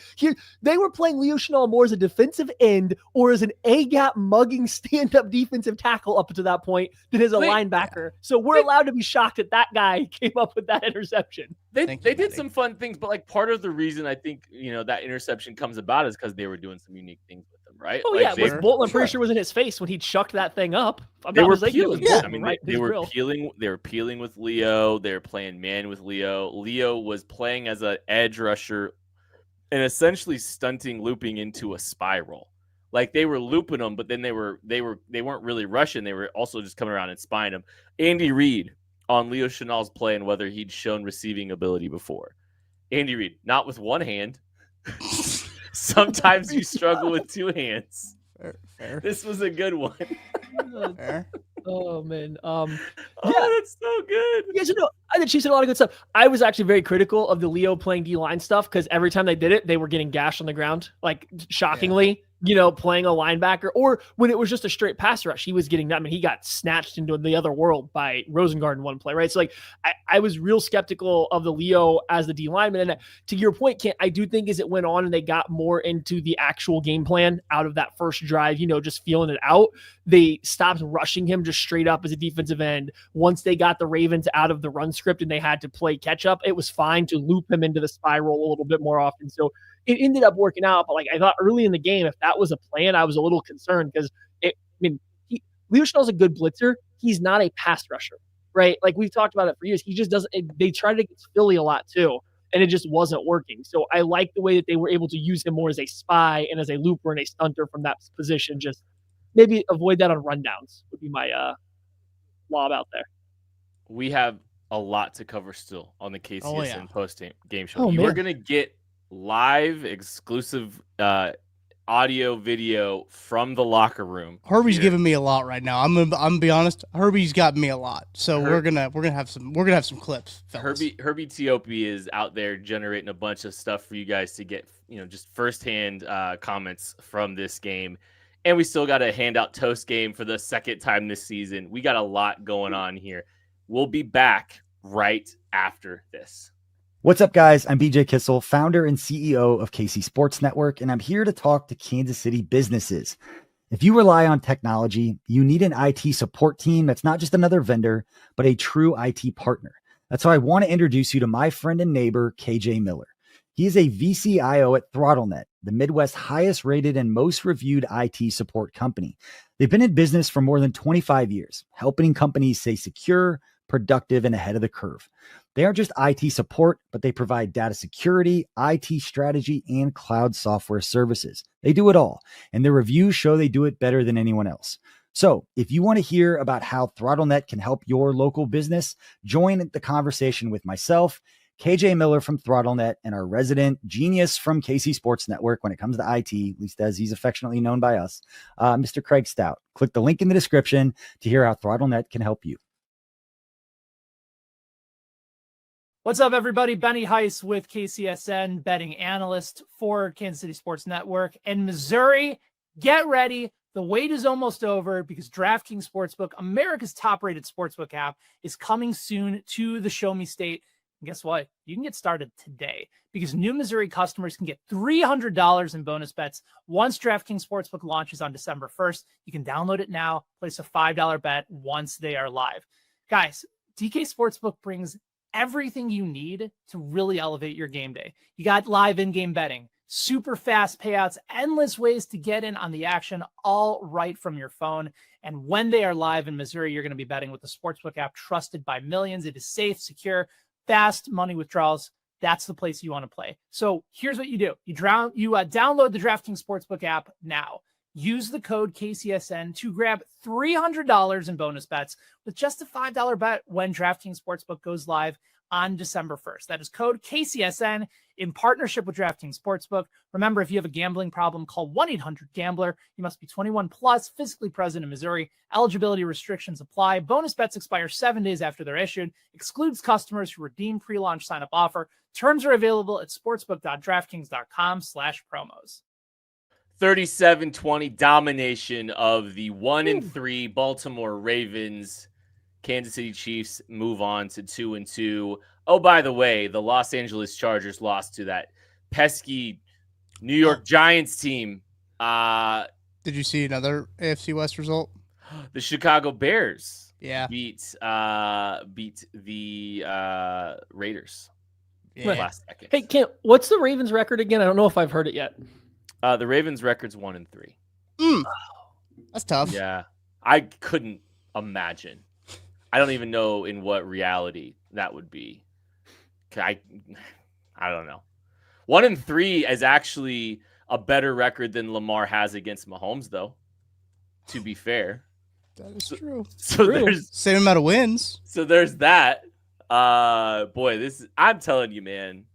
They were playing Leo Chanel more as a defensive end or as an A-gap mugging stand-up defensive tackle up to that point than as a linebacker. So we're allowed to be shocked that that guy came up with that interception. They did some fun things, but like part of the reason I think that interception comes about is because they were doing some unique things with them, right? Oh like, yeah, Bolton, I'm pretty sure was in his face when he chucked that thing up. They were peeling. I mean, they were peeling. They were peeling with Leo. They were playing man with Leo. Leo was playing as an edge rusher and essentially stunting, looping into a spiral. Like, they were looping them, but then they weren't really rushing. They were also just coming around and spying them. Andy Reid on Leo Chanel's play and whether he'd shown receiving ability before. Andy Reid, not with one hand. Sometimes you struggle with 2 hands. Fair. This was a good one. Fair. Oh man. That's so good. Yeah, so no, the Chiefs did a lot of good stuff. I was actually very critical of the Leo playing D-line stuff because every time they did it, they were getting gashed on the ground. Like, shockingly, playing a linebacker, or when it was just a straight pass rush, he was getting that. I mean, he got snatched into the other world by Rosengard in one play, right? So like, I was real skeptical of the Leo as the D lineman. And to your point, Kent, I do think as it went on and they got more into the actual game plan out of that first drive, just feeling it out, they stopped rushing him just straight up as a defensive end. Once they got the Ravens out of the run script and they had to play catch up, it was fine to loop him into the spiral a little bit more often. So it ended up working out, but like, I thought early in the game, if that was a plan, I was a little concerned because Leo Chanel's a good blitzer. He's not a pass rusher, right? Like, we've talked about it for years. He just doesn't. They tried to get Philly a lot too, and it just wasn't working. So I like the way that they were able to use him more as a spy and as a looper and a stunter from that position. Just maybe avoid that on rundowns would be my lob out there. We have a lot to cover still on the KCSN post game show. Oh, you are going to get live exclusive audio, video from the locker room. Herbie's giving me a lot right now. I'm gonna be honest. Herbie's got me a lot. So we're gonna have some clips. Fellas. Herbie Teope is out there generating a bunch of stuff for you guys to get, just firsthand comments from this game. And we still got to hand out Toast Game for the second time this season. We got a lot going on here. We'll be back right after this. What's up, guys? I'm BJ Kissel, founder and CEO of KC Sports Network, and I'm here to talk to Kansas City businesses. If you rely on technology, you need an IT support team that's not just another vendor, but a true IT partner. That's how I want to introduce you to my friend and neighbor, KJ Miller. He is a VCIO at ThrottleNet, the Midwest's highest rated and most reviewed IT support company. They've been in business for more than 25 years, helping companies stay secure, productive, and ahead of the curve. They aren't just IT support, but they provide data security, IT strategy, and cloud software services. They do it all, and their reviews show they do it better than anyone else. So if you want to hear about how ThrottleNet can help your local business, join the conversation with myself, KJ Miller from ThrottleNet, and our resident genius from KC Sports Network when it comes to IT, at least as he's affectionately known by us, Mr. Craig Stout. Click the link in the description to hear how ThrottleNet can help you. What's up, everybody? Benny Heiss with KCSN, betting analyst for Kansas City Sports Network. And Missouri, get ready. The wait is almost over because DraftKings Sportsbook, America's top-rated sportsbook app, is coming soon to the Show Me State. And guess what? You can get started today because new Missouri customers can get $300 in bonus bets once DraftKings Sportsbook launches on December 1st. You can download it now, place a $5 bet once they are live. Guys, DK Sportsbook brings everything you need to really elevate your game day. You got live in-game betting, super fast payouts, endless ways to get in on the action, all right from your phone. And when they are live in Missouri, you're going to be betting with the Sportsbook app trusted by millions. It is safe, secure, fast money withdrawals. That's the place you want to play. So here's what you do. You download the DraftKings Sportsbook app now. Use the code KCSN to grab $300 in bonus bets with just a $5 bet when DraftKings Sportsbook goes live on December 1st. That is code KCSN in partnership with DraftKings Sportsbook. Remember, if you have a gambling problem, call 1-800-GAMBLER. You must be 21 plus, physically present in Missouri. Eligibility restrictions apply. Bonus bets expire 7 days after they're issued. Excludes customers who redeem pre-launch sign-up offer. Terms are available at sportsbook.draftkings.com/promos. 37-20 domination of the 1-3 Baltimore Ravens. Kansas City Chiefs move on to 2-2. Oh, by the way, the Los Angeles Chargers lost to that pesky New York Giants team. Did you see another AFC West result? The Chicago Bears beat the Raiders last second. Hey, Kent, what's the Ravens record again? I don't know if I've heard it yet. The Ravens record's 1-3. That's tough. Yeah, I couldn't imagine. I don't even know in what reality that would be. I don't know. 1-3 is actually a better record than Lamar has against Mahomes, though. To be fair, that is true. So there's same amount of wins. So there's that. Boy, I'm telling you, man.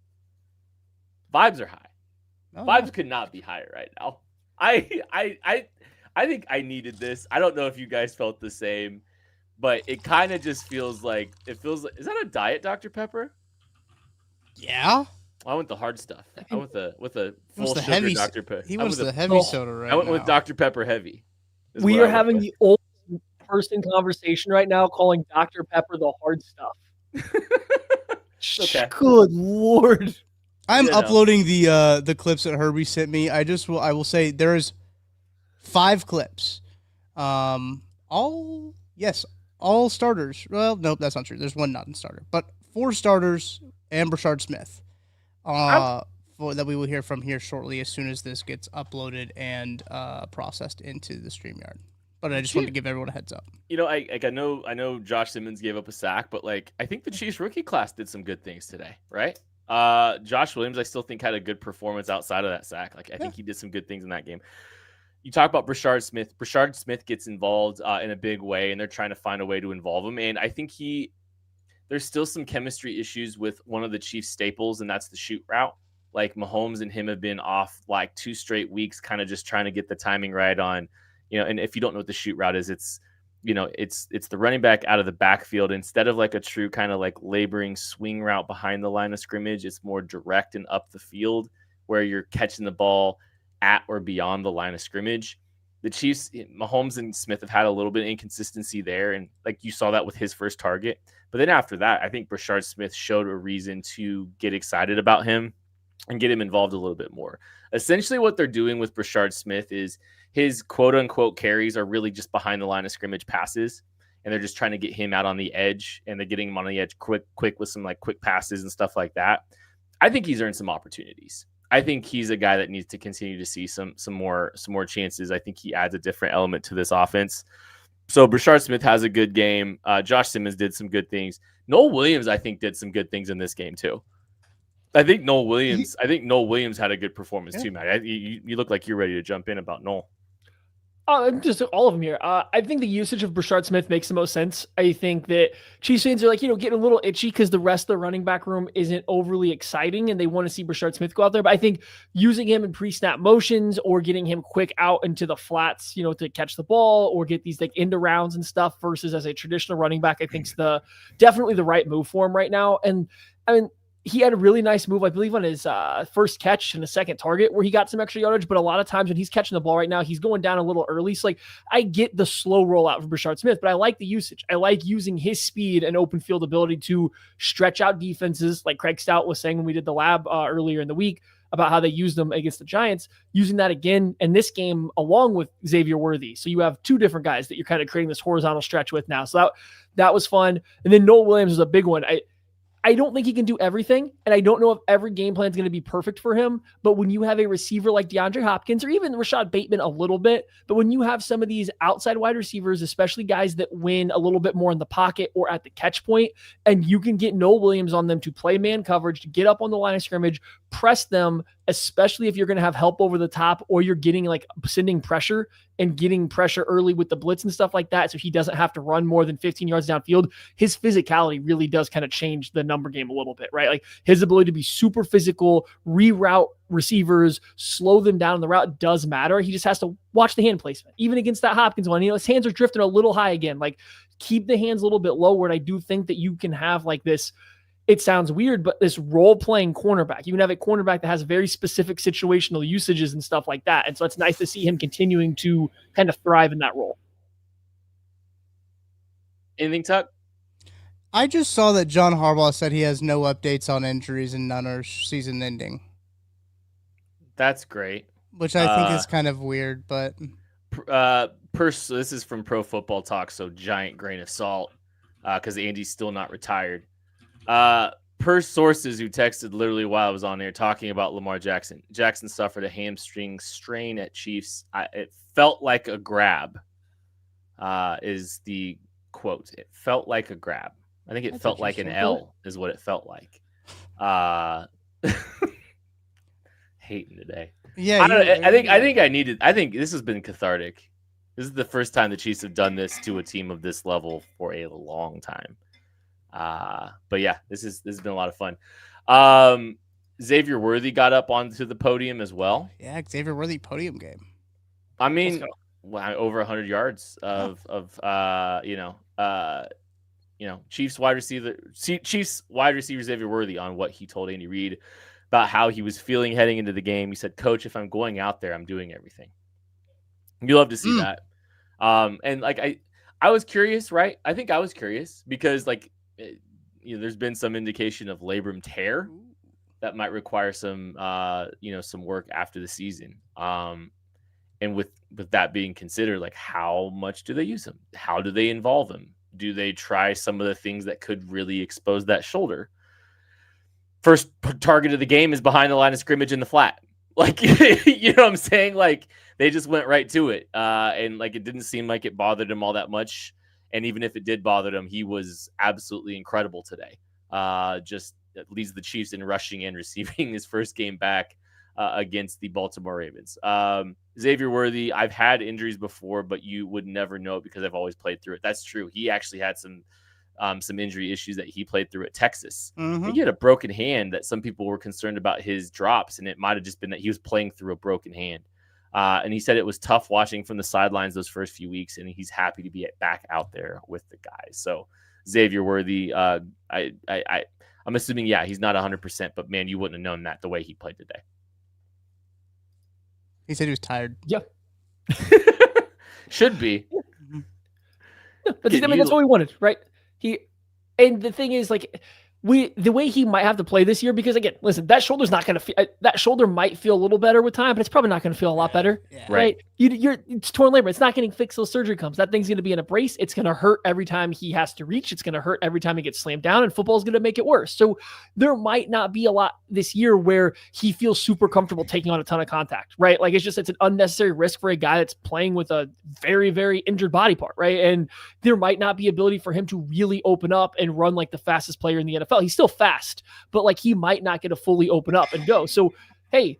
Vibes are high. Vibes could not be higher right now. I think I needed this. I don't know if you guys felt the same, but it kind of just feels like is that a diet Dr. Pepper? Yeah. I went the hard stuff. I went with a full sugar heavy, Dr. Pepper. He wants the heavy soda right now. I went with Dr. Pepper heavy. We are having the old person conversation right now, calling Dr. Pepper the hard stuff. Okay. Good Lord. I'm uploading the clips that Herbie sent me. I will say there's 5 clips. All starters. Well, nope, that's not true. There's one not in starter, but 4 starters and Brashard Smith. That we will hear from here shortly as soon as this gets uploaded and processed into the StreamYard. But I just wanted to give everyone a heads up. I know Josh Simmons gave up a sack, but I think the Chiefs rookie class did some good things today, right? Josh Williams, I still think had a good performance outside of that sack. I think he did some good things in that game. You talk about Brashard Smith. Brashard Smith gets involved in a big way, and they're trying to find a way to involve him. And I think there's still some chemistry issues with one of the Chiefs' staples, and that's the shoot route. like Mahomes and him have been off like 2 straight weeks, kind of just trying to get the timing right on, and if you don't know what the shoot route is, it's the running back out of the backfield instead of like a true kind of like laboring swing route behind the line of scrimmage. It's more direct and up the field where you're catching the ball at or beyond the line of scrimmage. The Chiefs, Mahomes and Smith have had a little bit of inconsistency there. And like you saw that with his first target. But then after that, I think Brashard Smith showed a reason to get excited about him and get him involved a little bit more. Essentially what they're doing with Brashard Smith is his quote unquote carries are really just behind the line of scrimmage passes. And they're just trying to get him out on the edge, and they're getting him on the edge quick with some like quick passes and stuff like that. I think he's earned some opportunities. I think he's a guy that needs to continue to see some more chances. I think he adds a different element to this offense. So Brashard Smith has a good game. Josh Simmons did some good things. Noel Williams, I think, did some good things in this game too. I think Noel Williams had a good performance too, Matt. You look like you're ready to jump in about Noel. Just all of them here. I think the usage of Brashard Smith makes the most sense. I think that Chiefs fans are like, getting a little itchy because the rest of the running back room isn't overly exciting and they want to see Brashard Smith go out there. But I think using him in pre-snap motions or getting him quick out into the flats, to catch the ball or get these like end rounds and stuff versus as a traditional running back, I think is definitely the right move for him right now. And I mean, he had a really nice move, I believe, on his first catch and the second target where he got some extra yardage. But a lot of times when he's catching the ball right now, he's going down a little early. So, I get the slow rollout from Brashard Smith, but I like the usage. I like using his speed and open field ability to stretch out defenses, like Craig Stout was saying when we did the lab earlier in the week about how they used them against the Giants, using that again in this game along with Xavier Worthy. So you have two different guys that you're kind of creating this horizontal stretch with now. So that was fun. And then Noel Williams was a big one. I don't think he can do everything, and I don't know if every game plan is going to be perfect for him, but when you have a receiver like DeAndre Hopkins or even Rashad Bateman a little bit, but when you have some of these outside wide receivers, especially guys that win a little bit more in the pocket or at the catch point, and you can get Noel Williams on them to play man coverage, to get up on the line of scrimmage, press them, especially if you're going to have help over the top or you're getting like sending pressure and getting pressure early with the blitz and stuff like that. So he doesn't have to run more than 15 yards downfield. His physicality really does kind of change the number game a little bit, right? Like his ability to be super physical, reroute receivers, slow them down. The route does matter. He just has to watch the hand placement. Even against that Hopkins one, his hands are drifting a little high again. Like keep the hands a little bit lower. And I do think that you can have like this, it sounds weird, but this role-playing cornerback. You can have a cornerback that has very specific situational usages and stuff like that. And so it's nice to see him continuing to kind of thrive in that role. Anything, Tuck? I just saw that John Harbaugh said he has no updates on injuries and none are season ending. That's great. Which I think is kind of weird, but... this is from Pro Football Talk, so giant grain of salt, because Andy's still not retired. Per sources who texted literally while I was on there talking about Lamar Jackson. Jackson suffered a hamstring strain at Chiefs. It felt like a grab, is the quote. It felt like a grab. I think it felt like an L is what it felt like. Hating today. Yeah, I think this has been cathartic. This is the first time the Chiefs have done this to a team of this level for a long time. But yeah, this has been a lot of fun. Xavier Worthy got up onto the podium as well. Yeah, Xavier Worthy podium game. I mean, over 100 yards of Chiefs wide receiver Xavier Worthy on what he told Andy Reid about how he was feeling heading into the game. He said, "Coach, if I'm going out there, I'm doing everything." You love to see that. And like I was curious, right? I think I was curious because like there's been some indication of labrum tear that might require some some work after the season. And with that being considered, like how much do they use him? How do they involve him? Do they try some of the things that could really expose that shoulder? First target of the game is behind the line of scrimmage in the flat. Like, you know what I'm saying? Like they just went right to it. And like, it didn't seem like it bothered him all that much. And even if it did bother him, he was absolutely incredible today. Just leads the Chiefs in rushing and receiving his first game back against the Baltimore Ravens. Xavier Worthy, I've had injuries before, but you would never know it because I've always played through it. That's true. He actually had some some injury issues that he played through at Texas. Mhm. He had a broken hand that some people were concerned about his drops, and it might have just been that he was playing through a broken hand. And he said it was tough watching from the sidelines those first few weeks, and he's happy to be back out there with the guys. So Xavier Worthy, I'm assuming, yeah, he's not 100%, but man, you wouldn't have known that the way he played today. He said he was tired. Yeah. Should be. Yeah, but I mean, that's what we wanted, right? And the thing is, like, the way he might have to play this year, because again, listen, that shoulder's not going to that shoulder might feel a little better with time, but it's probably not going to feel a lot better. Yeah. Right. It's torn labor. It's not getting fixed till surgery comes. That thing's going to be in a brace. It's going to hurt every time he has to reach. It's going to hurt every time he gets slammed down, and football's going to make it worse. So there might not be a lot this year where he feels super comfortable taking on a ton of contact, right? Like it's an unnecessary risk for a guy that's playing with a very, very injured body part, right? And there might not be ability for him to really open up and run like the fastest player in the NFL. He's still fast, but like he might not get to fully open up and go. So, hey,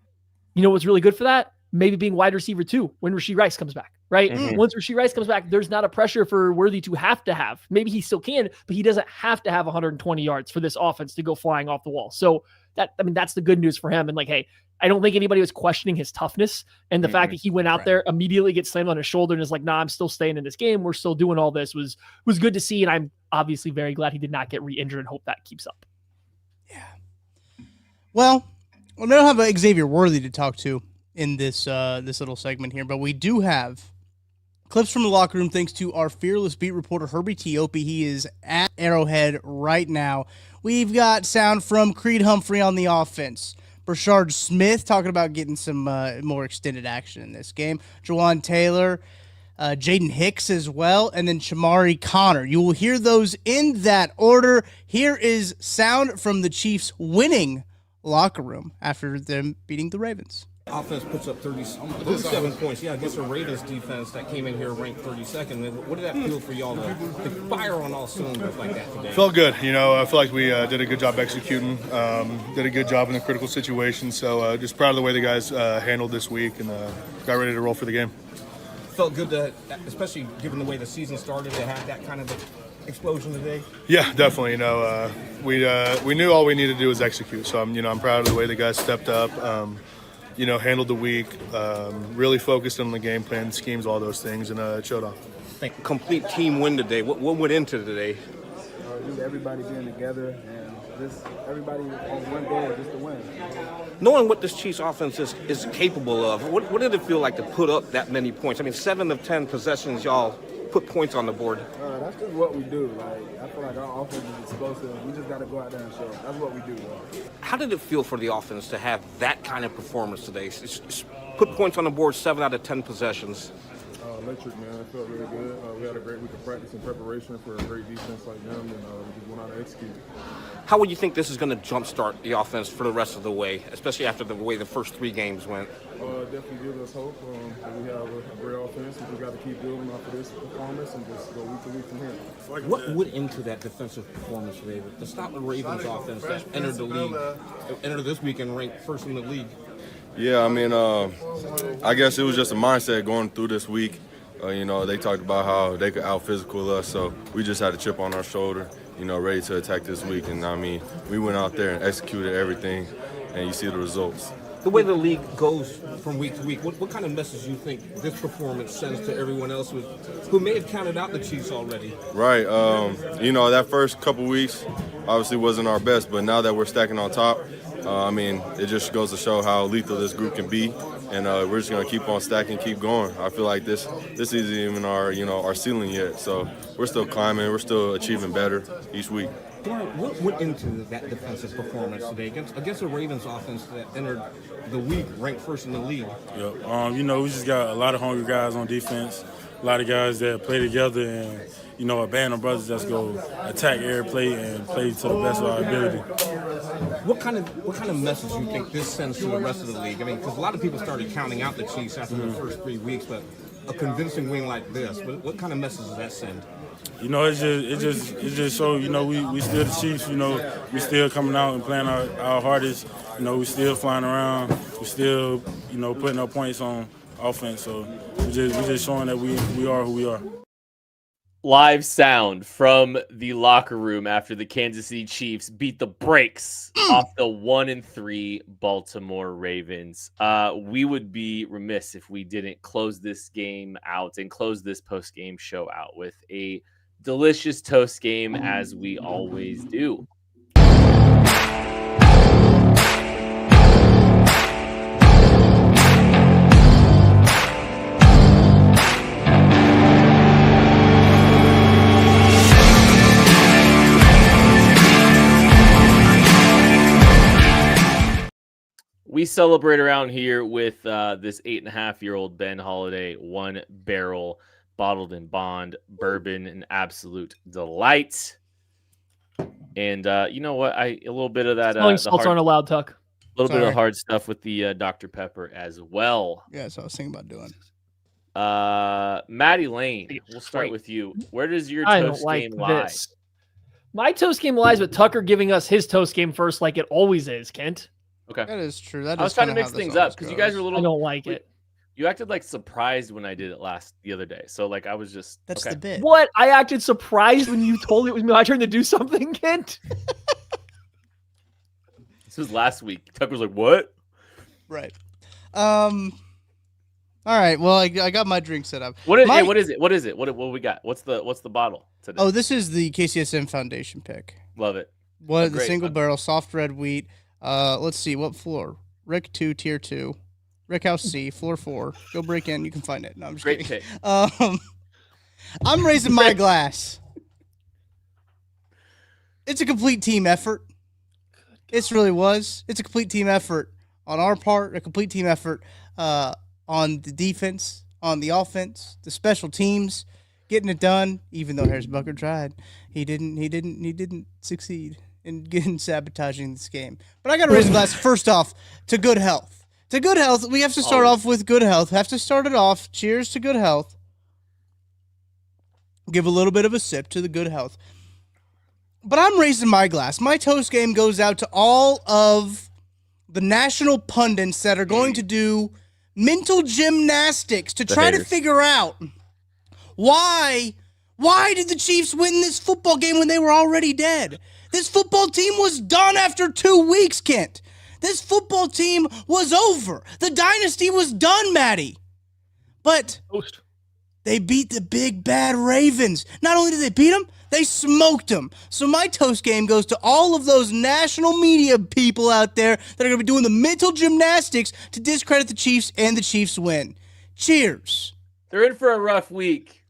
you know what's really good for that? Maybe being wide receiver 2 when Rashee Rice comes back, right? Mhm. Once Rashee Rice comes back, there's not a pressure for Worthy to have. Maybe he still can, but he doesn't have to have 120 yards for this offense to go flying off the wall. So that's the good news for him. And like, hey, I don't think anybody was questioning his toughness and the fact that he went out there, immediately gets slammed on his shoulder and is like, nah, I'm still staying in this game. We're still doing all this was good to see. And I'm obviously very glad he did not get re-injured and hope that keeps up. Yeah. Well, we don't have Xavier Worthy to talk to in this little segment here, but we do have clips from the locker room thanks to our fearless beat reporter, Herbie Teope. He is at Arrowhead right now. We've got sound from Creed Humphrey on the offense. Brashard Smith talking about getting some more extended action in this game. Jawan Taylor, Jaden Hicks as well, and then Shamari Connor. You will hear those in that order. Here is sound from the Chiefs' winning locker room after them beating the Ravens. Offense puts up 37 points. Yeah, against a Ravens defense that came in here ranked 32nd. What did that feel for y'all to fire on all cylinders like that today? Felt good. I feel like we did a good job executing, did a good job in a critical situation. So just proud of the way the guys handled this week and got ready to roll for the game. Felt good to, especially given the way the season started, to have that kind of explosion today. Yeah, definitely. We knew all we needed to do was execute. So I'm proud of the way the guys stepped up. Handled the week, really focused on the game plan, schemes, all those things, and it showed off. Complete team win today. What went into today? Just everybody being together and just everybody on one goal just to win. Knowing what this Chiefs offense is capable of, what did it feel like to put up that many points? I mean, 7 of 10 possessions, y'all put points on the board. That's just what we do. I feel like our offense is explosive. We just got to go out there and show it. That's what we do, bro. How did it feel for the offense to have that kind of performance today? It's put points on the board, 7 out of 10 possessions. Electric, man. It felt really good. We had a great week of practice and preparation for a great defense like them, and we just went out and executed. How would you think this is going to jumpstart the offense for the rest of the way, especially after the way the first 3 games went? Definitely gives us hope that we have a great offense. We just got to keep building off of this performance and just go week to week from here. What went into that defensive performance today to stop the Ravens offense that entered the league, entered this weekend ranked first in the league? Yeah, I mean, I guess it was just a mindset going through this week. They talked about how they could out-physical us, so we just had a chip on our shoulder, ready to attack this week. And, I mean, we went out there and executed everything, and you see the results. The way the league goes from week to week, what kind of message do you think this performance sends to everyone else who may have counted out the Chiefs already? Right. That first couple weeks obviously wasn't our best, but now that we're stacking on top, it just goes to show how lethal this group can be, and we're just going to keep on stacking, keep going. I feel like this isn't even our ceiling yet, so we're still climbing, we're still achieving better each week. What went into that defensive performance today against the Ravens offense that entered the week ranked first in the league? Yep. We just got a lot of hungry guys on defense, a lot of guys that play together, and a band of brothers that's go attack every play and play to the best of our ability. What kind of message do you think this sends to the rest of the league? I mean, because a lot of people started counting out the Chiefs after the first 3 weeks, but a convincing win like this, what kind of message does that send? It just shows, we still the Chiefs, we still coming out and playing our hardest, we still flying around, we still, putting up points on offense. So we're just showing that we are who we are. Live sound from the locker room after the Kansas City Chiefs beat the brakes off the 1-3 Baltimore Ravens. We would be remiss if we didn't close this game out and close this post-game show out with a delicious toast game, as we always do. We celebrate around here with this 8.5-year-old Ben Holiday 1-barrel bottled in bond bourbon, an absolute delight. And you know what? A little bit of that. Salts aren't allowed, Tuck. A little bit of hard stuff with the Dr. Pepper as well. Yeah, that's what I was thinking about doing. Matty Lane, we'll start with you. Where does your toast game lie? My toast game lies with Tucker giving us his toast game first, like it always is, Kent. Okay. That is true. I was trying to mix things up because you guys were a little. I don't like it. You acted like surprised when I did it the other day. So like I was just. That's the bit. What? I acted surprised when you told it was my turn to do something, Kent. This was last week. Tucker was like, "What?" Right. All right. Well, I got my drink set up. What is it? What is it? What we got? What's the bottle today? Oh, this is the KCSM Foundation pick. Love it. The single barrel soft red wheat. Let's see what floor. Rick 2, tier 2. Rick House C, floor 4. Go break in. You can find it. No, I'm just Great kidding. pick. I'm raising my glass. It's a complete team effort. It really was. It's a complete team effort on our part. A complete team effort on the defense, on the offense, the special teams, getting it done. Even though Harris Bucker tried, he didn't succeed in sabotaging this game. But I got to raise a glass first off to good health. To good health, we have to start off with good health. Have to start it off. Cheers to good health. Give a little bit of a sip to the good health. But I'm raising my glass. My toast game goes out to all of the national pundits that are going to do mental gymnastics to try to figure out why did the Chiefs win this football game when they were already dead? This football team was done after 2 weeks, Kent. This football team was over. The dynasty was done, Matty. But they beat the big bad Ravens. Not only did they beat them, they smoked them. So my toast game goes to all of those national media people out there that are going to be doing the mental gymnastics to discredit the Chiefs and the Chiefs win. Cheers. They're in for a rough week.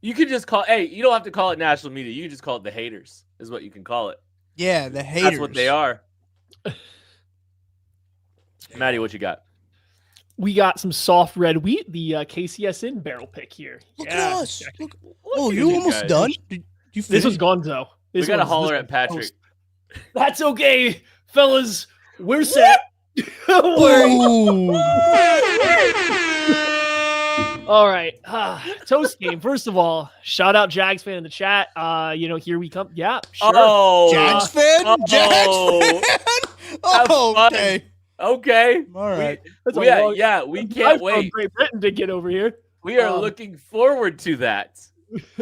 You could just you don't have to call it national media. You can just call it the haters, is what you can call it. Yeah, the haters. That's what they are. Matty, what you got? We got some soft red wheat, the KCSN barrel pick here. Look at us. Look, you almost done? Did you finish? This was Gonzo. We got to holler at Patrick. That's okay, fellas. We're set. All right. Toast game. First of all, shout out Jags fan in the chat. Here we come. Yeah, sure. Oh, Jags fan? Jags fan? Oh, okay. Okay. All right. We can't wait. Great Britain to get over here. We are looking forward to that.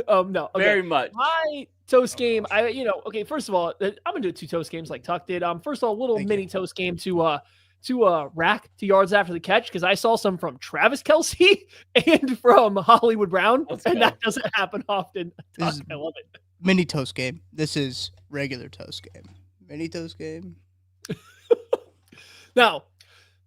No. Okay. Very much. My toast game, first of all, I'm going to do 2 toast games like Tuck did. First of all, a little mini toast game to rack to yards after the catch, because I saw some from Travis Kelce and from Hollywood Brown, that doesn't happen often. I love it. Mini toast game. This is regular toast game. Mini toast game. Now,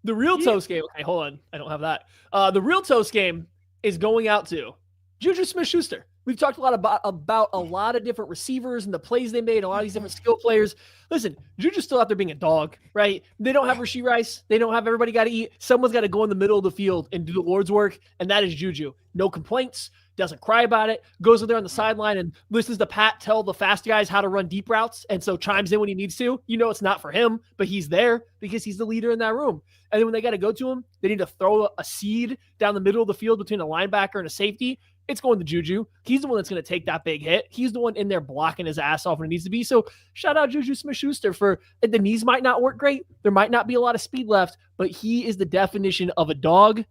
the real toast game. Okay, hold on. I don't have that. The real toast game is going out to Juju Smith-Schuster. We've talked a lot about a lot of different receivers and the plays they made, a lot of these different skill players. Listen, Juju's still out there being a dog, right? They don't have Rashee Rice. They don't have everybody got to eat. Someone's got to go in the middle of the field and do the Lord's work, and that is Juju. No complaints, doesn't cry about it, goes in there on the sideline and listens to Pat tell the fast guys how to run deep routes, and so chimes in when he needs to. You know it's not for him, but he's there because he's the leader in that room. And then when they got to go to him, they need to throw a seed down the middle of the field between a linebacker and a safety. It's going to Juju. He's the one that's going to take that big hit. He's the one in there blocking his ass off when it needs to be. So shout out Juju Smith-Schuster for the knees might not work great. There might not be a lot of speed left, but he is the definition of a dog.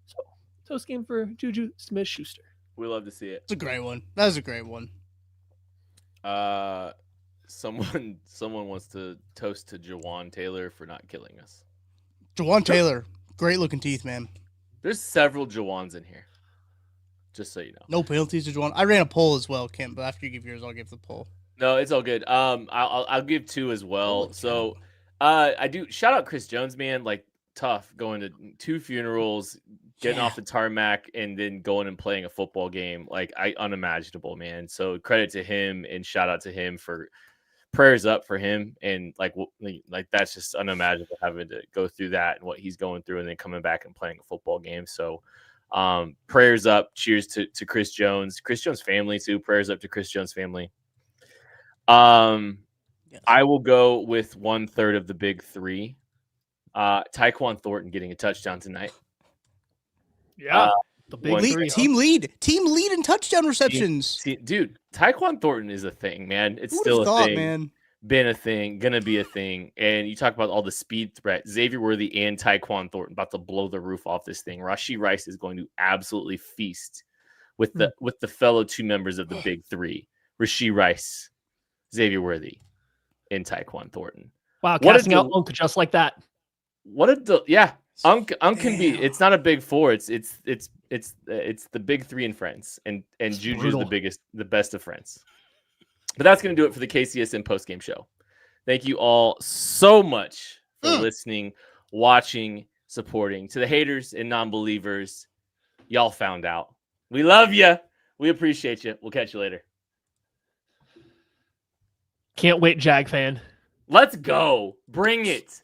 So toast game for Juju Smith-Schuster. We love to see it. It's a great one. That was a great one. Someone wants to toast to Jawan Taylor for not killing us. Jawan Taylor, great looking teeth, man. There's several Jawans in here. Just so you know. No penalties to Jawan. I ran a poll as well, Kim, but after you give yours, I'll give the poll. No, it's all good. I'll give 2 as well. So I do shout out Chris Jones, man. Like, tough going to 2 funerals, getting off the tarmac, and then going and playing a football game. Like, unimaginable, man. So credit to him and shout out to him for prayers up for him. And like that's just unimaginable having to go through that and what he's going through, and then coming back and playing a football game. So prayers up. Cheers to Chris Jones family too. Prayers up to Chris Jones family. Yes. I will go with 1/3 of the big 3. Tyquan Thornton getting a touchdown tonight. Yeah, the big lead, team lead in touchdown receptions. Dude, Tyquan Thornton is a thing, man. It's still a thing, man. Been a thing, gonna be a thing. And you talk about all the speed threat. Xavier Worthy and Tyquan Thornton about to blow the roof off this thing. Rashee Rice is going to absolutely feast with the fellow 2 members of the big 3. Rashee Rice, Xavier Worthy, and Tyquan Thornton. Wow, casting out Unk just like that. Unk can be. It's not a big 4. It's the big 3 and friends, and Juju's the best of friends. But that's going to do it for the KCSN postgame show. Thank you all so much for listening, watching, supporting. To the haters and non-believers, y'all found out. We love you. We appreciate you. We'll catch you later. Can't wait, Jag fan. Let's go. Bring it.